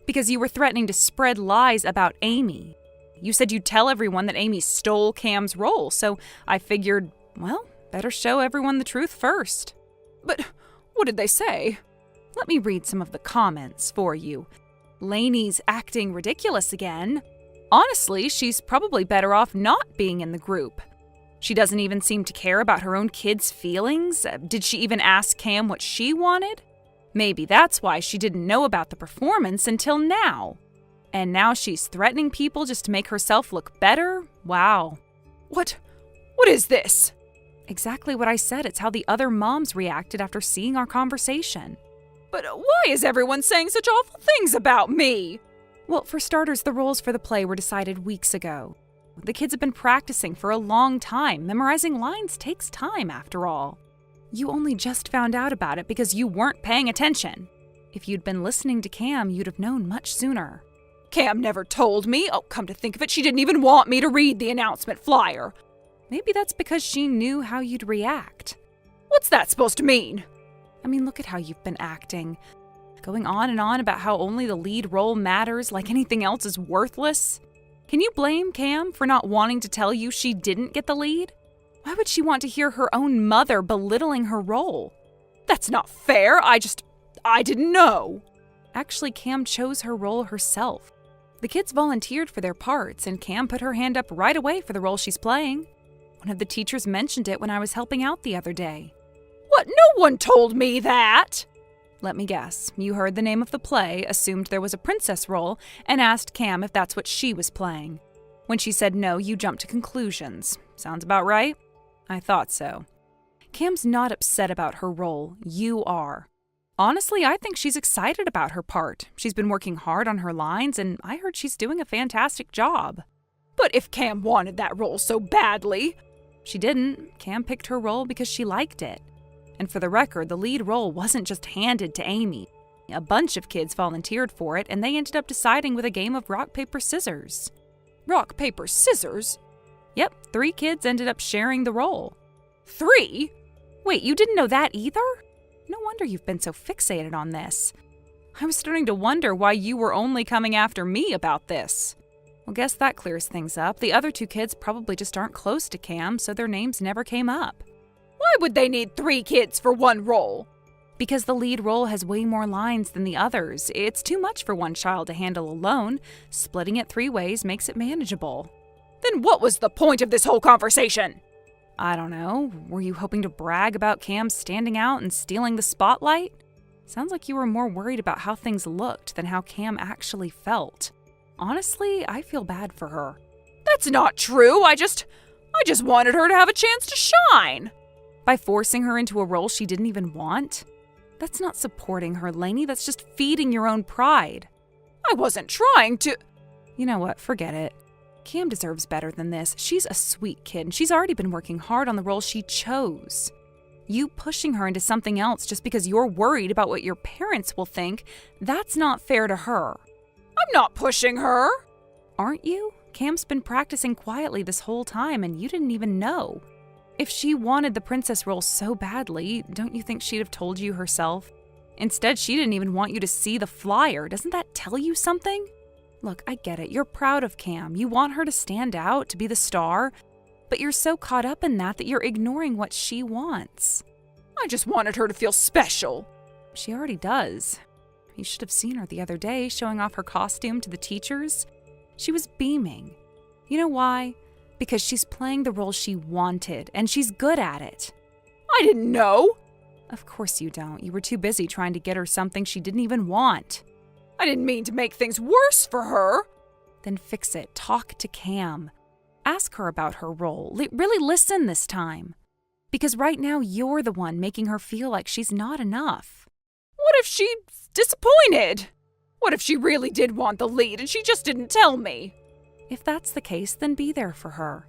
Because you were threatening to spread lies about Amy. You said you'd tell everyone that Amy stole Cam's role, so I figured, well, better show everyone the truth first.
But what did they say?
Let me read some of the comments for you.
Lainey's acting ridiculous again. Honestly, she's probably better off not being in the group. She doesn't even seem to care about her own kids' feelings. Did she even ask Cam what she wanted? Maybe that's why she didn't know about the performance until now. And now she's threatening people just to make herself look better? Wow. What is this? Exactly what I said. It's how the other moms reacted after seeing our conversation. But why is everyone saying such awful things about me? Well, for starters, the roles for the play were decided weeks ago. The kids have been practicing for a long time. Memorizing lines takes time, after all. You only just found out about it because you weren't paying attention. If you'd been listening to Cam, you'd have known much sooner. Cam never told me. Oh, come to think of it, she didn't even want me to read the announcement flyer. Maybe that's because she knew how you'd react. What's that supposed to mean? I mean, look at how you've been acting. Going on and on about how only the lead role matters, like anything else is worthless. Can you blame Cam for not wanting to tell you she didn't get the lead? Why would she want to hear her own mother belittling her role? That's not fair. I didn't know. Actually, Cam chose her role herself. The kids volunteered for their parts, and Cam put her hand up right away for the role she's playing. One of the teachers mentioned it when I was helping out the other day. What? No one told me that! Let me guess. You heard the name of the play, assumed there was a princess role, and asked Cam if that's what she was playing. When she said no, you jumped to conclusions. Sounds about right? I thought so. Cam's not upset about her role. You are. Honestly, I think she's excited about her part. She's been working hard on her lines, and I heard she's doing a fantastic job. But if Cam wanted that role so badly... She didn't. Cam picked her role because she liked it. And for the record, the lead role wasn't just handed to Amy. A bunch of kids volunteered for it, and they ended up deciding with a game of rock, paper, scissors. Rock, paper, scissors? Yep, 3 kids ended up sharing the role. 3? Wait, you didn't know that either? No wonder you've been so fixated on this. I was starting to wonder why you were only coming after me about this. Well, guess that clears things up. The other 2 kids probably just aren't close to Cam, so their names never came up. Why would they need 3 kids for one role? Because the lead role has way more lines than the others. It's too much for one child to handle alone. Splitting it 3 ways makes it manageable. Then what was the point of this whole conversation? I don't know. Were you hoping to brag about Cam standing out and stealing the spotlight? Sounds like you were more worried about how things looked than how Cam actually felt. Honestly, I feel bad for her. That's not true. I just wanted her to have a chance to shine. By forcing her into a role she didn't even want? That's not supporting her, Lainey. That's just feeding your own pride. I wasn't trying to... You know what? Forget it. Cam deserves better than this. She's a sweet kid, and she's already been working hard on the role she chose. You pushing her into something else just because you're worried about what your parents will think, that's not fair to her. I'm not pushing her. Aren't you? Cam's been practicing quietly this whole time, and you didn't even know. If she wanted the princess role so badly, don't you think she'd have told you herself? Instead, she didn't even want you to see the flyer. Doesn't that tell you something? Look, I get it. You're proud of Cam. You want her to stand out, to be the star. But you're so caught up in that you're ignoring what she wants. I just wanted her to feel special. She already does. You should have seen her the other day showing off her costume to the teachers. She was beaming. You know why? Because she's playing the role she wanted, and she's good at it. I didn't know. Of course you don't. You were too busy trying to get her something she didn't even want. I didn't mean to make things worse for her. Then fix it. Talk to Cam. Ask her about her role. Really listen this time. Because right now you're the one making her feel like she's not enough. What if she's disappointed? What if she really did want the lead and she just didn't tell me? If that's the case, then be there for her.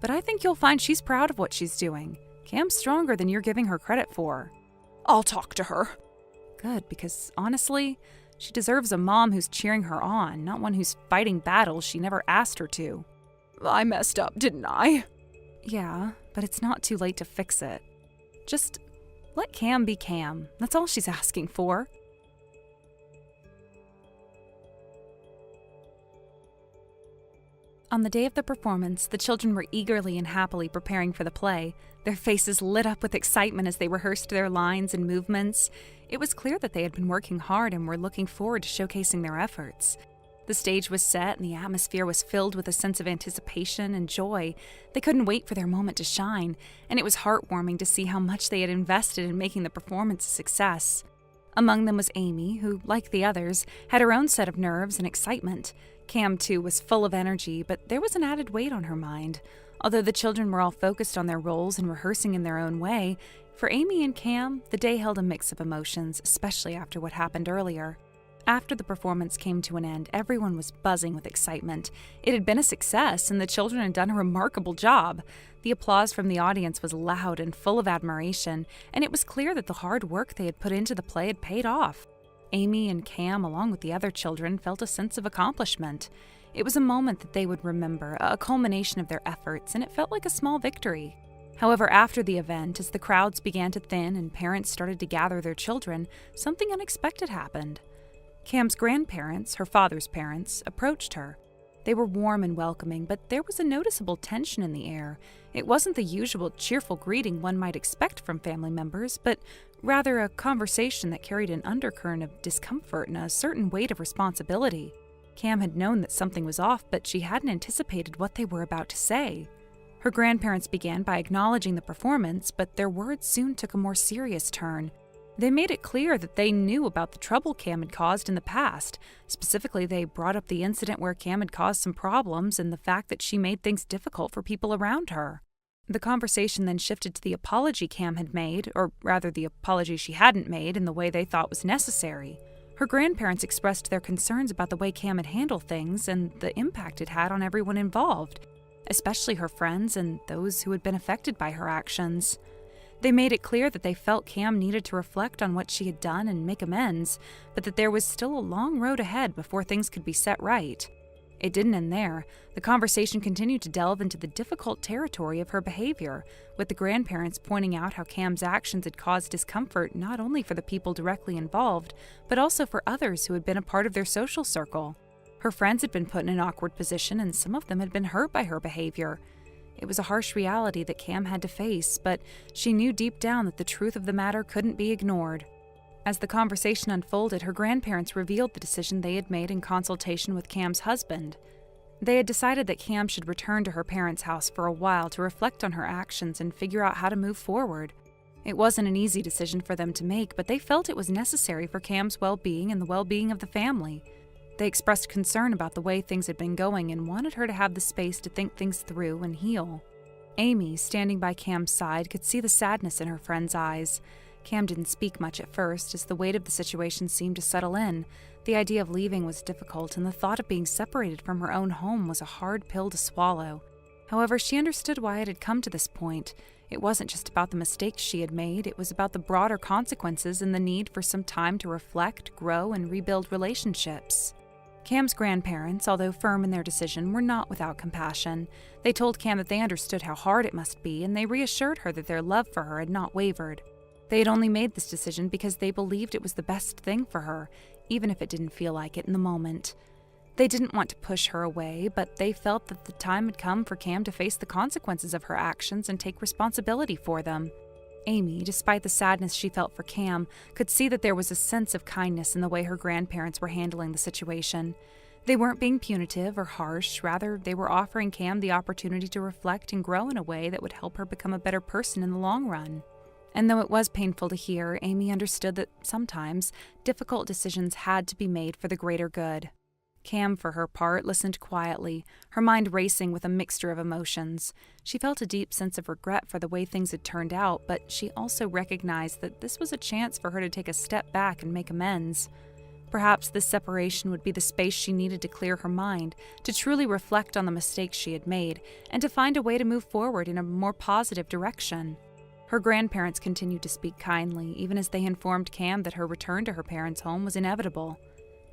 But I think you'll find she's proud of what she's doing. Cam's stronger than you're giving her credit for. I'll talk to her. Good, because honestly, she deserves a mom who's cheering her on, not one who's fighting battles she never asked her to. I messed up, didn't I? Yeah, but it's not too late to fix it. Just let Cam be Cam. That's all she's asking for. On the day of the performance, the children were eagerly and happily preparing for the play. Their faces lit up with excitement as they rehearsed their lines and movements. It was clear that they had been working hard and were looking forward to showcasing their efforts. The stage was set and the atmosphere was filled with a sense of anticipation and joy. They couldn't wait for their moment to shine, and it was heartwarming to see how much they had invested in making the performance a success. Among them was Amy, who, like the others, had her own set of nerves and excitement. Cam, too, was full of energy, but there was an added weight on her mind. Although the children were all focused on their roles and rehearsing in their own way, for Amy and Cam, the day held a mix of emotions, especially after what happened earlier. After the performance came to an end, everyone was buzzing with excitement. It had been a success, and the children had done a remarkable job. The applause from the audience was loud and full of admiration, and it was clear that the hard work they had put into the play had paid off. Amy and Cam, along with the other children, felt a sense of accomplishment. It was a moment that they would remember, a culmination of their efforts, and it felt like a small victory. However, after the event, as the crowds began to thin and parents started to gather their children, something unexpected happened. Cam's grandparents, her father's parents, approached her. They were warm and welcoming, but there was a noticeable tension in the air. It wasn't the usual cheerful greeting one might expect from family members, but rather a conversation that carried an undercurrent of discomfort and a certain weight of responsibility. Cam had known that something was off, but she hadn't anticipated what they were about to say. Her grandparents began by acknowledging the performance, but their words soon took a more serious turn. They made it clear that they knew about the trouble Cam had caused in the past. Specifically, they brought up the incident where Cam had caused some problems and the fact that she made things difficult for people around her. The conversation then shifted to the apology Cam had made, or rather the apology she hadn't made in the way they thought was necessary. Her grandparents expressed their concerns about the way Cam had handled things and the impact it had on everyone involved, especially her friends and those who had been affected by her actions. They made it clear that they felt Cam needed to reflect on what she had done and make amends, but that there was still a long road ahead before things could be set right. It didn't end there. The conversation continued to delve into the difficult territory of her behavior, with the grandparents pointing out how Cam's actions had caused discomfort not only for the people directly involved, but also for others who had been a part of their social circle. Her friends had been put in an awkward position, and some of them had been hurt by her behavior. It was a harsh reality that Cam had to face, but she knew deep down that the truth of the matter couldn't be ignored. As the conversation unfolded, her grandparents revealed the decision they had made in consultation with Cam's husband. They had decided that Cam should return to her parents' house for a while to reflect on her actions and figure out how to move forward. It wasn't an easy decision for them to make, but they felt it was necessary for Cam's well-being and the well-being of the family. They expressed concern about the way things had been going and wanted her to have the space to think things through and heal. Amy, standing by Cam's side, could see the sadness in her friend's eyes. Cam didn't speak much at first, as the weight of the situation seemed to settle in. The idea of leaving was difficult, and the thought of being separated from her own home was a hard pill to swallow. However, she understood why it had come to this point. It wasn't just about the mistakes she had made, it was about the broader consequences and the need for some time to reflect, grow, and rebuild relationships. Cam's grandparents, although firm in their decision, were not without compassion. They told Cam that they understood how hard it must be, and they reassured her that their love for her had not wavered. They had only made this decision because they believed it was the best thing for her, even if it didn't feel like it in the moment. They didn't want to push her away, but they felt that the time had come for Cam to face the consequences of her actions and take responsibility for them. Amy, despite the sadness she felt for Cam, could see that there was a sense of kindness in the way her grandparents were handling the situation. They weren't being punitive or harsh, rather, they were offering Cam the opportunity to reflect and grow in a way that would help her become a better person in the long run. And though it was painful to hear, Amy understood that sometimes difficult decisions had to be made for the greater good. Cam, for her part, listened quietly, her mind racing with a mixture of emotions. She felt a deep sense of regret for the way things had turned out, but she also recognized that this was a chance for her to take a step back and make amends. Perhaps this separation would be the space she needed to clear her mind, to truly reflect on the mistakes she had made, and to find a way to move forward in a more positive direction. Her grandparents continued to speak kindly, even as they informed Cam that her return to her parents' home was inevitable.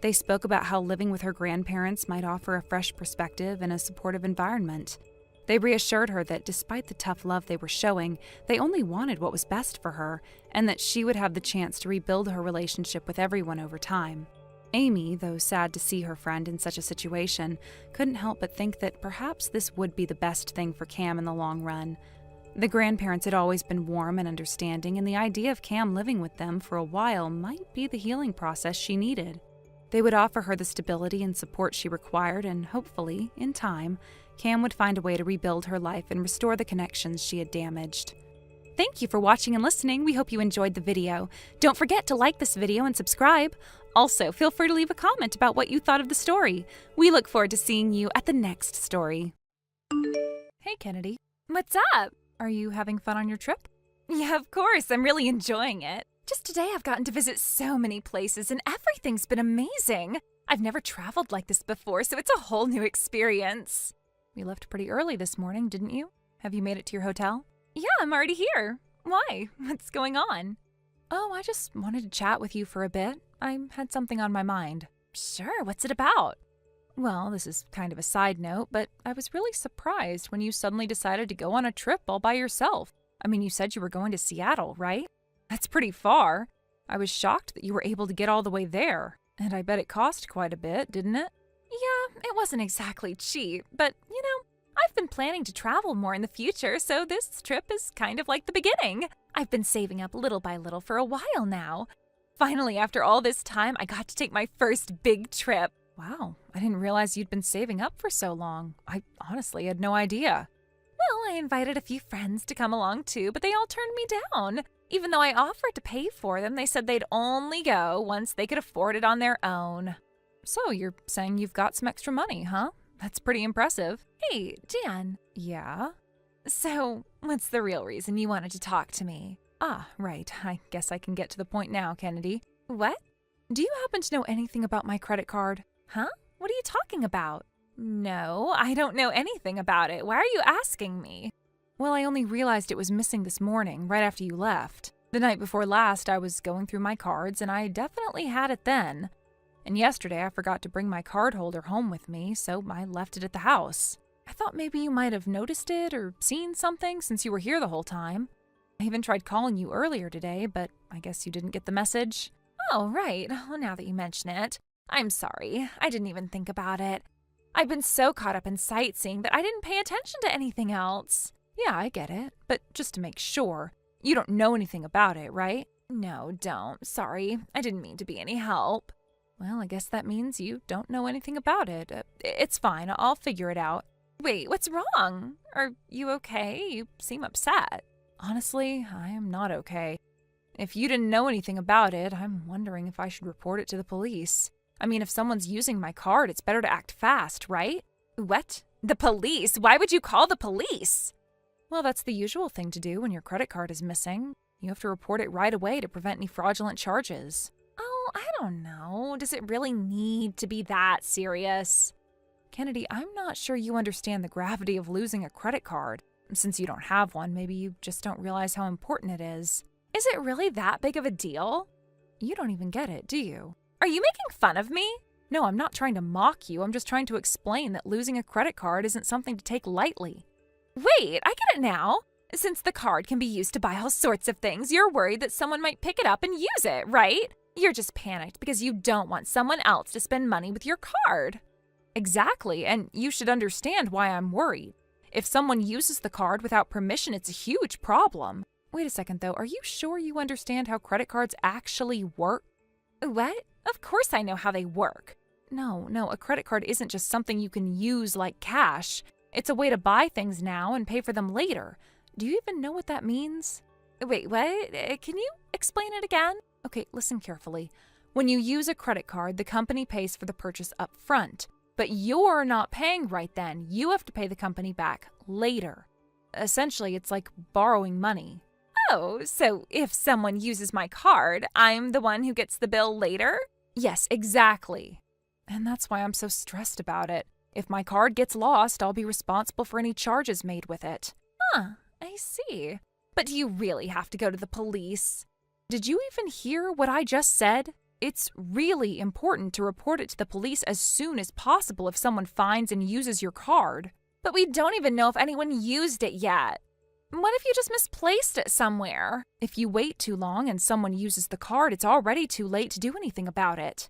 They spoke about how living with her grandparents might offer a fresh perspective and a supportive environment. They reassured her that despite the tough love they were showing, they only wanted what was best for her, and that she would have the chance to rebuild her relationship with everyone over time. Amy, though sad to see her friend in such a situation, couldn't help but think that perhaps this would be the best thing for Cam in the long run. The grandparents had always been warm and understanding, and the idea of Cam living with them for a while might be the healing process she needed. They would offer her the stability and support she required, and hopefully, in time, Cam would find a way to rebuild her life and restore the connections she had damaged. Thank you for watching and listening. We hope you enjoyed the video. Don't forget to like this video and subscribe. Also, feel free to leave a comment about what you thought of the story. We look forward to seeing you at the next story. Hey, Kennedy.
What's up?
Are you having fun on your trip?
Yeah, of course. I'm really enjoying it. Just today I've gotten to visit so many places and everything's been amazing. I've never traveled like this before, so it's a whole new experience.
You left pretty early this morning, didn't you? Have you made it to your hotel?
Yeah, I'm already here. Why? What's going on?
Oh, I just wanted to chat with you for a bit. I had something on my mind.
Sure, what's it about?
Well, this is kind of a side note, but I was really surprised when you suddenly decided to go on a trip all by yourself. I mean, you said you were going to Seattle, right? That's pretty far. I was shocked that you were able to get all the way there. And I bet it cost quite a bit, didn't it?
Yeah, it wasn't exactly cheap, but, I've been planning to travel more in the future, so this trip is kind of like the beginning. I've been saving up little by little for a while now. Finally, after all this time, I got to take my first big trip.
Wow, I didn't realize you'd been saving up for so long. I honestly had no idea.
Well, I invited a few friends to come along too, but they all turned me down. Even though I offered to pay for them, they said they'd only go once they could afford it on their own.
So you're saying you've got some extra money, huh? That's pretty impressive.
Hey, Jan.
Yeah?
So, what's the real reason you wanted to talk to me?
Ah, right. I guess I can get to the point now, Kennedy.
What?
Do you happen to know anything about my credit card?
Huh? What are you talking about? No, I don't know anything about it. Why are you asking me?
Well, I only realized it was missing this morning, right after you left. The night before last, I was going through my cards, and I definitely had it then. And yesterday, I forgot to bring my card holder home with me, so I left it at the house. I thought maybe you might have noticed it or seen something since you were here the whole time. I even tried calling you earlier today, but I guess you didn't get the message.
Oh, right. Well, now that you mention it. I'm sorry. I didn't even think about it. I've been so caught up in sightseeing that I didn't pay attention to anything else.
Yeah, I get it. But just to make sure, you don't know anything about it, right?
No, don't. Sorry. I didn't mean to be any help.
Well, I guess that means you don't know anything about it. It's fine. I'll figure it out.
Wait, what's wrong? Are you okay? You seem upset.
Honestly, I am not okay. If you didn't know anything about it, I'm wondering if I should report it to the police. I mean, if someone's using my card, it's better to act fast, right?
What? The police? Why would you call the police?
Well, that's the usual thing to do when your credit card is missing. You have to report it right away to prevent any fraudulent charges.
Oh, I don't know. Does it really need to be that serious?
Kennedy, I'm not sure you understand the gravity of losing a credit card. Since you don't have one, maybe you just don't realize how important it is.
Is it really that big of a deal?
You don't even get it, do you?
Are you making fun of me?
No, I'm not trying to mock you. I'm just trying to explain that losing a credit card isn't something to take lightly.
Wait, I get it now. Since the card can be used to buy all sorts of things, you're worried that someone might pick it up and use it, right? You're just panicked because you don't want someone else to spend money with your card.
Exactly, and you should understand why I'm worried. If someone uses the card without permission, it's a huge problem. Wait a second, though. Are you sure you understand how credit cards actually work?
What? Of course I know how they work.
No, a credit card isn't just something you can use like cash. It's a way to buy things now and pay for them later. Do you even know what that means?
Wait, what? Can you explain it again?
Okay, listen carefully. When you use a credit card, the company pays for the purchase up front. But you're not paying right then. You have to pay the company back later. Essentially, it's like borrowing money.
Oh, so if someone uses my card, I'm the one who gets the bill later?
Yes, exactly. And that's why I'm so stressed about it. If my card gets lost, I'll be responsible for any charges made with it.
Huh, I see. But do you really have to go to the police?
Did you even hear what I just said? It's really important to report it to the police as soon as possible if someone finds and uses your card.
But we don't even know if anyone used it yet. What if you just misplaced it somewhere?
If you wait too long and someone uses the card, it's already too late to do anything about it.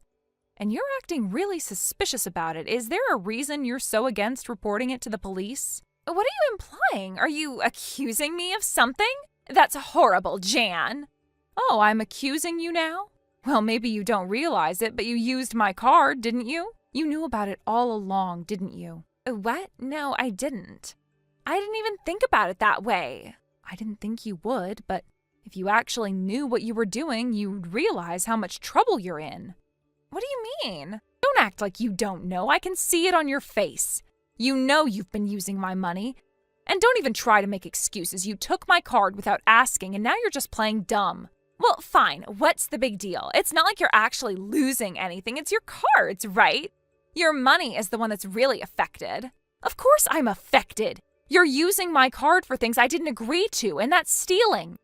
And you're acting really suspicious about it. Is there a reason you're so against reporting it to the police? What are you implying? Are you accusing me of something? That's horrible, Jan. Oh, I'm accusing you now? Well, maybe you don't realize it, but you used my card, didn't you? You knew about it all along, didn't you? What? No, I didn't. I didn't even think about it that way. I didn't think you would, but if you actually knew what you were doing, you'd realize how much trouble you're in. What do you mean? Don't act like you don't know. I can see it on your face. You know you've been using my money. And don't even try to make excuses. You took my card without asking, and now you're just playing dumb. Well, fine. What's the big deal? It's not like you're actually losing anything. It's your cards, right? Your money is the one that's really affected. Of course I'm affected. You're using my card for things I didn't agree to, and that's stealing.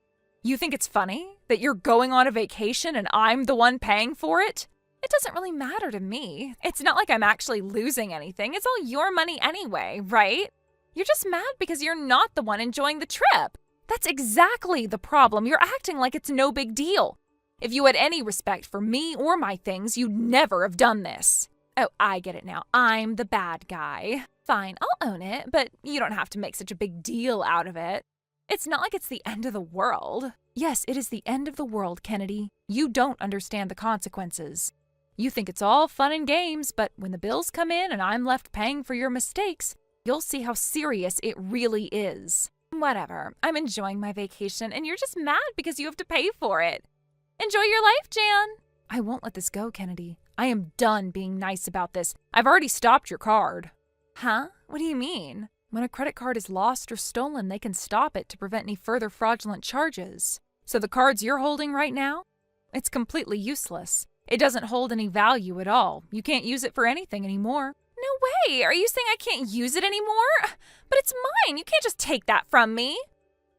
You think it's funny that you're going on a vacation and I'm the one paying for it? It doesn't really matter to me. It's not like I'm actually losing anything. It's all your money anyway, right? You're just mad because you're not the one enjoying the trip. That's exactly the problem. You're acting like it's no big deal. If you had any respect for me or my things, you'd never have done this. Oh, I get it now. I'm the bad guy. Fine, I'll own it, but you don't have to make such a big deal out of it. It's not like it's the end of the world. Yes, it is the end of the world, Kennedy. You don't understand the consequences. You think it's all fun and games, but when the bills come in and I'm left paying for your mistakes, you'll see how serious it really is. Whatever. I'm enjoying my vacation, and you're just mad because you have to pay for it. Enjoy your life, Jan. I won't let this go, Kennedy. I am done being nice about this. I've already stopped your card. Huh? What do you mean? When a credit card is lost or stolen, they can stop it to prevent any further fraudulent charges. So the cards you're holding right now? It's completely useless. It doesn't hold any value at all. You can't use it for anything anymore. No way! Are you saying I can't use it anymore? But it's mine! You can't just take that from me!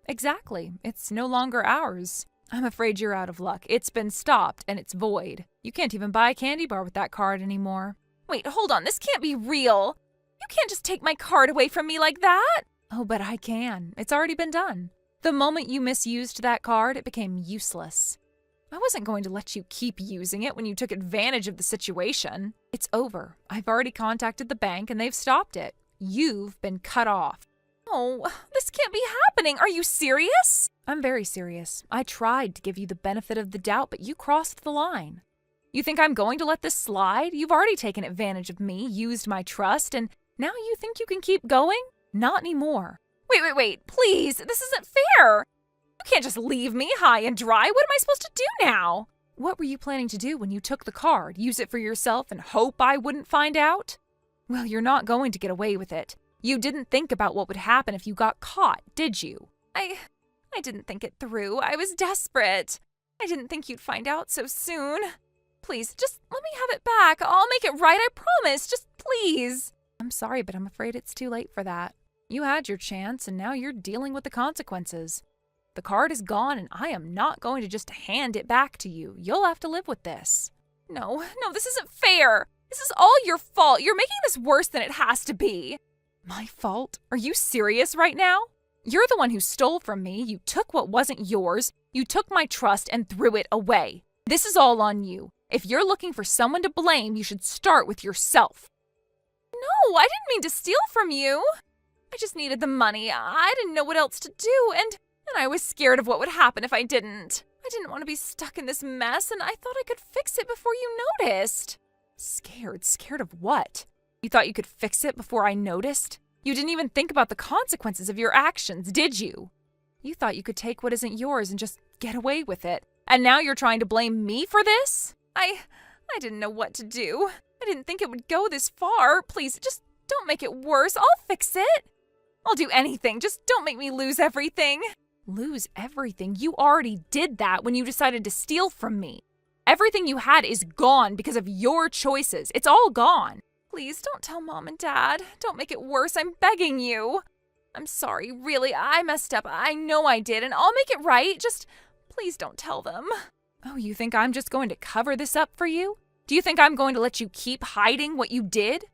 Exactly. It's no longer ours. I'm afraid you're out of luck. It's been stopped, and it's void. You can't even buy a candy bar with that card anymore. Wait, hold on. This can't be real. You can't just take my card away from me like that. Oh, but I can. It's already been done. The moment you misused that card, it became useless. I wasn't going to let you keep using it when you took advantage of the situation. It's over. I've already contacted the bank and they've stopped it. You've been cut off. Oh, this can't be happening. Are you serious? I'm very serious. I tried to give you the benefit of the doubt, but you crossed the line. You think I'm going to let this slide? You've already taken advantage of me, used my trust, and now you think you can keep going? Not anymore. Wait, please. This isn't fair. You can't just leave me high and dry. What am I supposed to do now? What were you planning to do when you took the card? Use it for yourself and hope I wouldn't find out? Well, you're not going to get away with it. You didn't think about what would happen if you got caught, did you? I didn't think it through. I was desperate. I didn't think you'd find out so soon. Please, just let me have it back. I'll make it right, I promise. Just please. I'm sorry, but I'm afraid it's too late for that. You had your chance, and now you're dealing with the consequences. The card is gone, and I am not going to just hand it back to you. You'll have to live with this. No, this isn't fair. This is all your fault. You're making this worse than it has to be. My fault? Are you serious right now? You're the one who stole from me. You took what wasn't yours. You took my trust and threw it away. This is all on you. If you're looking for someone to blame, you should start with yourself. No, I didn't mean to steal from you. I just needed the money. I didn't know what else to do, and I was scared of what would happen if I didn't. I didn't want to be stuck in this mess, and I thought I could fix it before you noticed. Scared? Scared of what? You thought you could fix it before I noticed? You didn't even think about the consequences of your actions, did you? You thought you could take what isn't yours and just get away with it. And now you're trying to blame me for this? I didn't know what to do. I didn't think it would go this far. Please, just don't make it worse. I'll fix it. I'll do anything. Just don't make me lose everything. Lose everything? You already did that when you decided to steal from me. Everything you had is gone because of your choices. It's all gone. Please don't tell Mom and Dad. Don't make it worse. I'm begging you. I'm sorry. Really, I messed up. I know I did, and I'll make it right. Just please don't tell them. Oh, you think I'm just going to cover this up for you? Do you think I'm going to let you keep hiding what you did?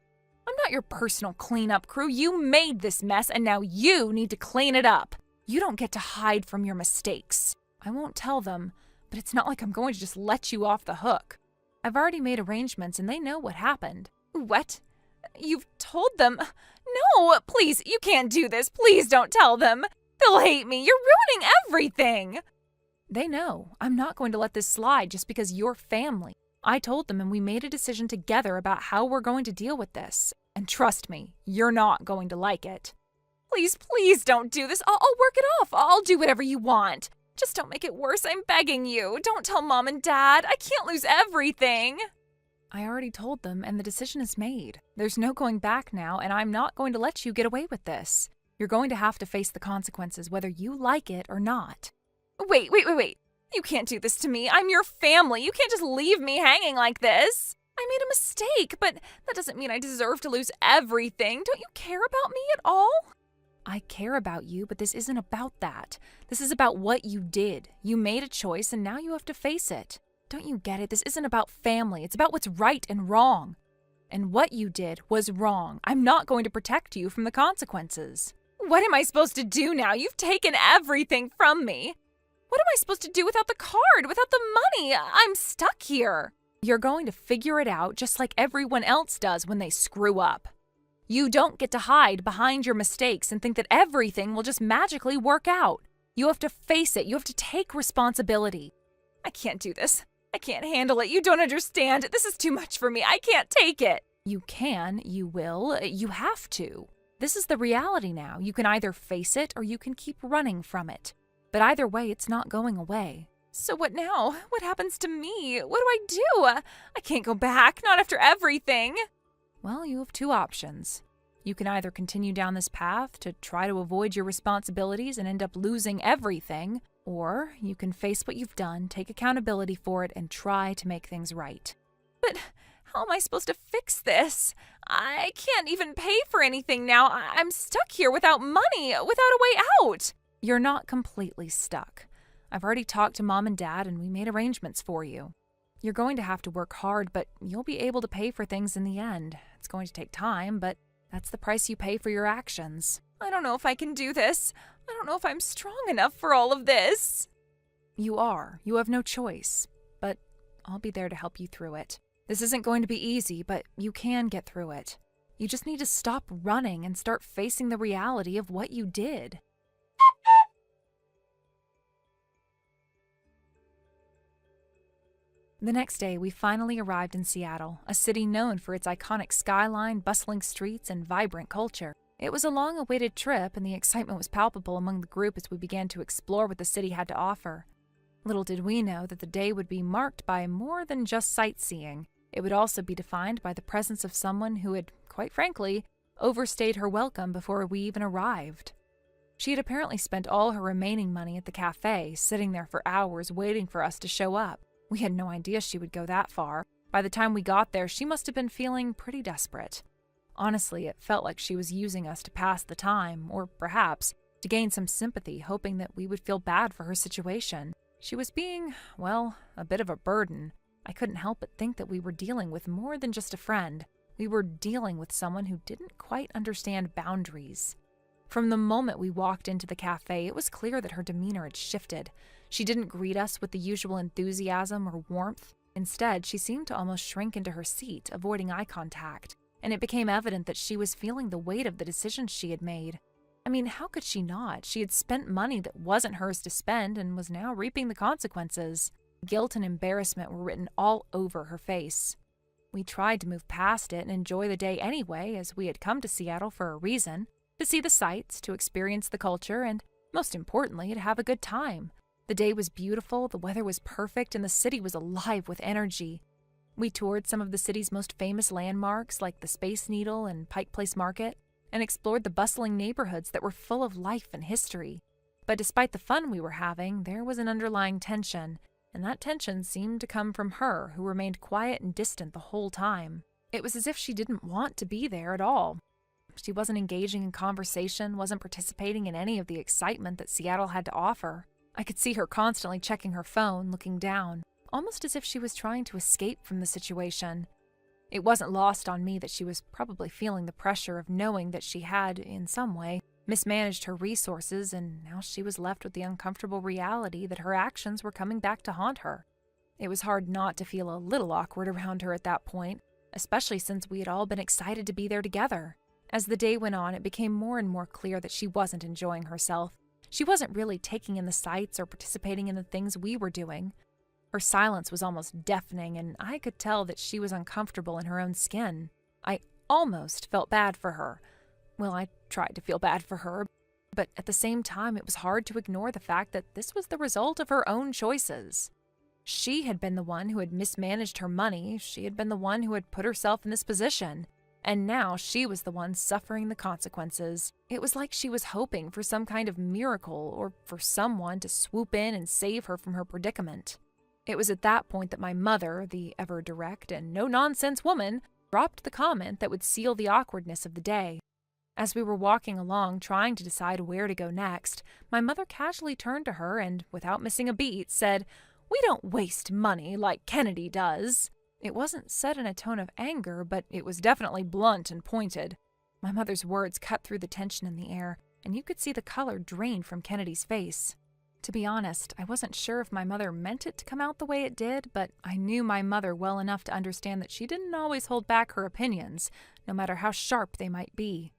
I'm not your personal cleanup crew. You made this mess, and now you need to clean it up. You don't get to hide from your mistakes. I won't tell them, but it's not like I'm going to just let you off the hook. I've already made arrangements and they know what happened.
What? You've told them? No, please, you can't do this. Please don't tell them. They'll hate me. You're ruining everything.
They know. I'm not going to let this slide just because you're family. I told them and we made a decision together about how we're going to deal with this. And trust me, you're not going to like it.
Please don't do this. I'll work it off. I'll do whatever you want. Just don't make it worse. I'm begging you. Don't tell Mom and Dad. I can't lose everything.
I already told them and the decision is made. There's no going back now and I'm not going to let you get away with this. You're going to have to face the consequences whether you like it or not.
Wait. You can't do this to me. I'm your family. You can't just leave me hanging like this. I made a mistake, but that doesn't mean I deserve to lose everything. Don't you care about me at all?
I care about you, but this isn't about that. This is about what you did. You made a choice and now you have to face it. Don't you get it? This isn't about family. It's about what's right and wrong. And what you did was wrong. I'm not going to protect you from the consequences.
What am I supposed to do now? You've taken everything from me. What am I supposed to do without the card, without the money? I'm stuck here.
You're going to figure it out just like everyone else does when they screw up. You don't get to hide behind your mistakes and think that everything will just magically work out. You have to face it. You have to take responsibility.
I can't do this. I can't handle it. You don't understand. This is too much for me. I can't take it.
You can, you will, you have to. This is the reality now. You can either face it or you can keep running from it. But either way, it's not going away.
So what now? What happens to me? What do I do? I can't go back, not after everything.
Well, you have two options. You can either continue down this path to try to avoid your responsibilities and end up losing everything, or you can face what you've done, take accountability for it, and try to make things right.
But how am I supposed to fix this? I can't even pay for anything now. I'm stuck here without money, without a way out.
You're not completely stuck. I've already talked to Mom and Dad and we made arrangements for you. You're going to have to work hard, but you'll be able to pay for things in the end. It's going to take time, but that's the price you pay for your actions.
I don't know if I can do this. I don't know if I'm strong enough for all of this.
You are. You have no choice. But I'll be there to help you through it. This isn't going to be easy, but you can get through it. You just need to stop running and start facing the reality of what you did. The next day, we finally arrived in Seattle, a city known for its iconic skyline, bustling streets, and vibrant culture. It was a long-awaited trip, and the excitement was palpable among the group as we began to explore what the city had to offer. Little did we know that the day would be marked by more than just sightseeing. It would also be defined by the presence of someone who had, quite frankly, overstayed her welcome before we even arrived. She had apparently spent all her remaining money at the cafe, sitting there for hours waiting for us to show up. We had no idea she would go that far. By the time we got there, she must have been feeling pretty desperate. Honestly, it felt like she was using us to pass the time, or perhaps to gain some sympathy, hoping that we would feel bad for her situation. She was being, well, a bit of a burden. I couldn't help but think that we were dealing with more than just a friend. We were dealing with someone who didn't quite understand boundaries. From the moment we walked into the cafe, it was clear that her demeanor had shifted. She didn't greet us with the usual enthusiasm or warmth. Instead, she seemed to almost shrink into her seat, avoiding eye contact, and it became evident that she was feeling the weight of the decisions she had made. I mean, how could she not? She had spent money that wasn't hers to spend and was now reaping the consequences. Guilt and embarrassment were written all over her face. We tried to move past it and enjoy the day anyway, as we had come to Seattle for a reason, to see the sights, to experience the culture, and, most importantly, to have a good time. The day was beautiful, the weather was perfect, and the city was alive with energy. We toured some of the city's most famous landmarks, like the Space Needle and Pike Place Market, and explored the bustling neighborhoods that were full of life and history. But despite the fun we were having, there was an underlying tension, and that tension seemed to come from her, who remained quiet and distant the whole time. It was as if she didn't want to be there at all. She wasn't engaging in conversation, wasn't participating in any of the excitement that Seattle had to offer. I could see her constantly checking her phone, looking down, almost as if she was trying to escape from the situation. It wasn't lost on me that she was probably feeling the pressure of knowing that she had, in some way, mismanaged her resources, and now she was left with the uncomfortable reality that her actions were coming back to haunt her. It was hard not to feel a little awkward around her at that point, especially since we had all been excited to be there together. As the day went on, it became more and more clear that she wasn't enjoying herself. She wasn't really taking in the sights or participating in the things we were doing. Her silence was almost deafening, and I could tell that she was uncomfortable in her own skin. I almost felt bad for her. Well, I tried to feel bad for her, but at the same time, it was hard to ignore the fact that this was the result of her own choices. She had been the one who had mismanaged her money. She had been the one who had put herself in this position. And now she was the one suffering the consequences. It was like she was hoping for some kind of miracle or for someone to swoop in and save her from her predicament. It was at that point that my mother, the ever-direct and no-nonsense woman, dropped the comment that would seal the awkwardness of the day. As we were walking along trying to decide where to go next, my mother casually turned to her and, without missing a beat, said, "We don't waste money like Kennedy does." It wasn't said in a tone of anger, but it was definitely blunt and pointed. My mother's words cut through the tension in the air, and you could see the color drain from Kennedy's face. To be honest, I wasn't sure if my mother meant it to come out the way it did, but I knew my mother well enough to understand that she didn't always hold back her opinions, no matter how sharp they might be.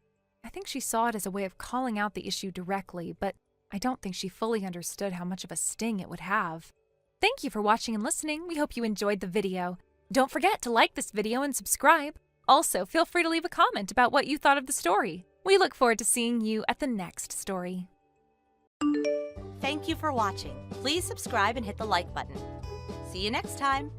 I think she saw it as a way of calling out the issue directly, but I don't think she fully understood how much of a sting it would have. Thank you for watching and listening. We hope you enjoyed the video. Don't forget to like this video and subscribe. Also, feel free to leave a comment about what you thought of the story. We look forward to seeing you at the next story.
Thank you for watching. Please subscribe and hit the like button. See you next time.